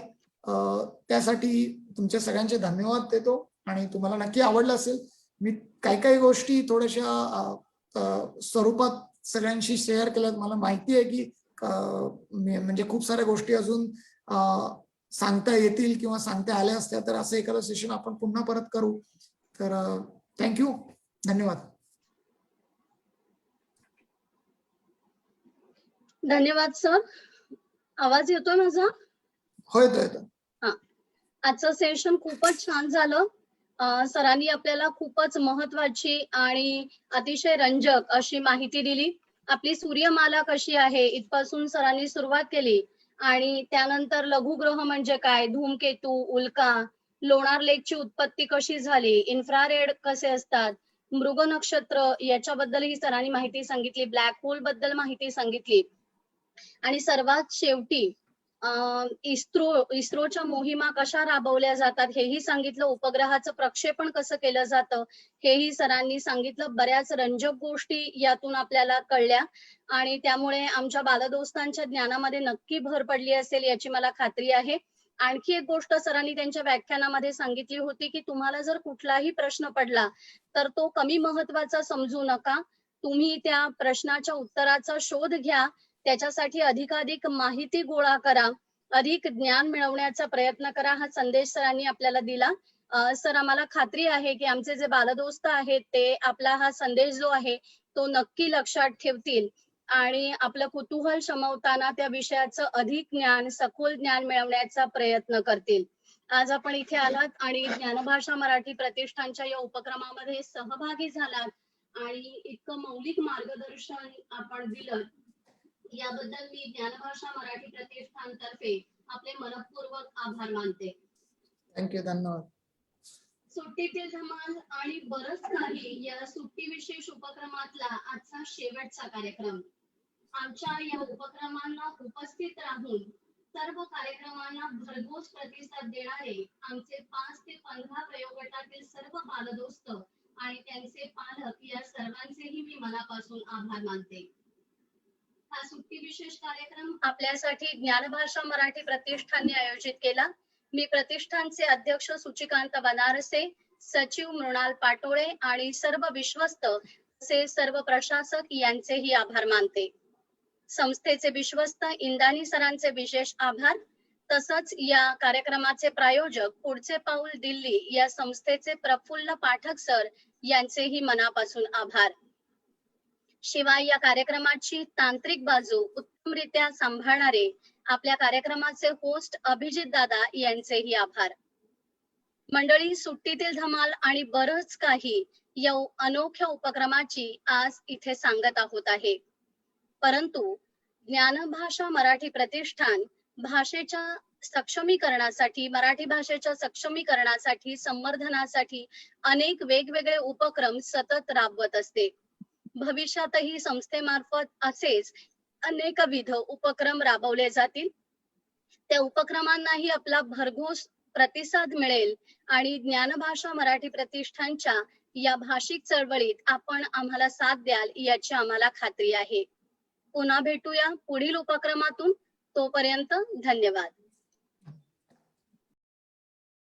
त्यासाठी तुमच्या सगळ्यांचे धन्यवाद देतो आणि तुम्हाला नक्की आवडलं असेल. मी काही गोष्टी थोड्याशा स्वरूपात सगळ्यांशी शेअर केल्यात. मला माहिती आहे की म्हणजे खूप साऱ्या गोष्टी अजून सांगता येतील किंवा सांगता आल्या असत्या, तर असं एखादं सेशन आपण पुन्हा परत करू. तर थँक्यू, धन्यवाद. धन्यवाद सर. आवाज येतोय माझा? हो, येतो. आजचं सेशन खूपच छान झालं. सरांनी आपल्याला खूपच महत्वाची आणि अतिशय रंजक अशी माहिती दिली. आपली सूर्यमाला कशी आहे इथपासून सरांनी सुरुवात केली आणि त्यानंतर लघुग्रह म्हणजे काय, धूमकेतू, उल्का, लोणार लेकची उत्पत्ती कशी झाली, इन्फ्रारेड कसे असतात, मृग नक्षत्र याच्याबद्दलही सरांनी माहिती सांगितली, ब्लॅक होल बद्दल माहिती सांगितली आणि सर्वात शेवटी इस्रोच्या मोहिमा कशा राबवल्या जातात हेही सांगितलं, उपग्रहाचं प्रक्षेपण कसं केलं जातं हेही सरांनी सांगितलं. बऱ्याच रंजक गोष्टी यातून आपल्याला कळल्या आणि त्यामुळे आमच्या बालदोस्तांच्या ज्ञानामध्ये नक्की भर पडली असेल याची मला खात्री आहे. आणखी एक गोष्ट सरांनी त्यांच्या व्याख्यानामध्ये सांगितली होती की तुम्हाला जर कुठलाही प्रश्न पडला तर तो कमी महत्वाचा समजू नका. तुम्ही त्या प्रश्नाच्या उत्तराचा शोध घ्या, त्याच्यासाठी अधिकाधिक माहिती गोळा करा, अधिक ज्ञान मिळवण्याचा प्रयत्न करा, हा संदेश सरांनी आपल्याला दिला. सर, आम्हाला खात्री आहे की आमचे जे बालदोस्त आहेत ते आपला हा संदेश जो आहे तो नक्की लक्षात ठेवतील आणि आपलं कुतूहल शमवताना त्या विषयाचं अधिक ज्ञान, सखोल ज्ञान मिळवण्याचा प्रयत्न करतील. आज आपण इथे आलात आणि ज्ञानभाषा मराठी प्रतिष्ठानच्या या उपक्रमामध्ये सहभागी झालात आणि इतकं मौलिक मार्गदर्शन आपण दिलं याबद्दल मी ज्ञानभाषा मराठी प्रतिष्ठानतर्फे आपले मनपूर्वक आभार मानते. थँक्यू, धन्यवाद. सुट्टीतील धमाल आणि बरंच काही या सुट्टी विशेष उपक्रमातला आजचा शेवटचा कार्यक्रम. आमच्या या उपक्रमांना उपस्थित राहून सर्व कार्यक्रमांना भरघोस प्रतिसाद देणारे आमचे 5 ते 15 प्रयोगगटातील सर्व बालदोस्त आणि त्यांचे पालक या सर्वांचेही मी मनापासून आभार मानते. हा सुट्टी विशेष कार्यक्रम आपल्यासाठी ज्ञानभाषा मराठी प्रतिष्ठानने आयोजित केला. मी प्रतिष्ठानचे अध्यक्ष सुचिकांत बनारसे, सचिव मृणाल पाटोळे आणि सर्व विश्वस्त असे सर्व प्रशासक यांचेही आभार मानते. संस्थेचे विश्वस्त इंदानी सरांचे विशेष आभार. तसंच या कार्यक्रमाचे प्रायोजक पुढचे पाऊल दिल्ली या संस्थेचे प्रफुल्ल पाठक सर यांचेही मनापासून आभार. शिवाय या कार्यक्रमाची तांत्रिक बाजू उत्तमरित्या सांभाळणारे आपल्या कार्यक्रमाचे होस्ट अभिजित दादा यांचेही आभार. मंडळी, सुट्टीतील धमाल आणि बरंच काही या अनोख्या उपक्रमाची आज इथे सांगत आहोत आहे. परंतु ज्ञानभाषा मराठी प्रतिष्ठान भाषेच्या सक्षमीकरणासाठी, मराठी भाषेच्या सक्षमीकरणासाठी, संवर्धनासाठी अनेक वेगवेगळे उपक्रम सतत राबवत असते. भविष्यातही संस्थेमार्फत असेच अनेकविध उपक्रम राबवले जातील. त्या उपक्रमांनाही आपला भरघोस प्रतिसाद मिळेल आणि ज्ञानभाषा मराठी प्रतिष्ठानच्या या भाषिक चळवळीत आपण आम्हाला साथ द्याल याची आम्हाला खात्री आहे. पुन्हा भेटूया पुढील उपक्रमातून. तोपर्यंत धन्यवाद.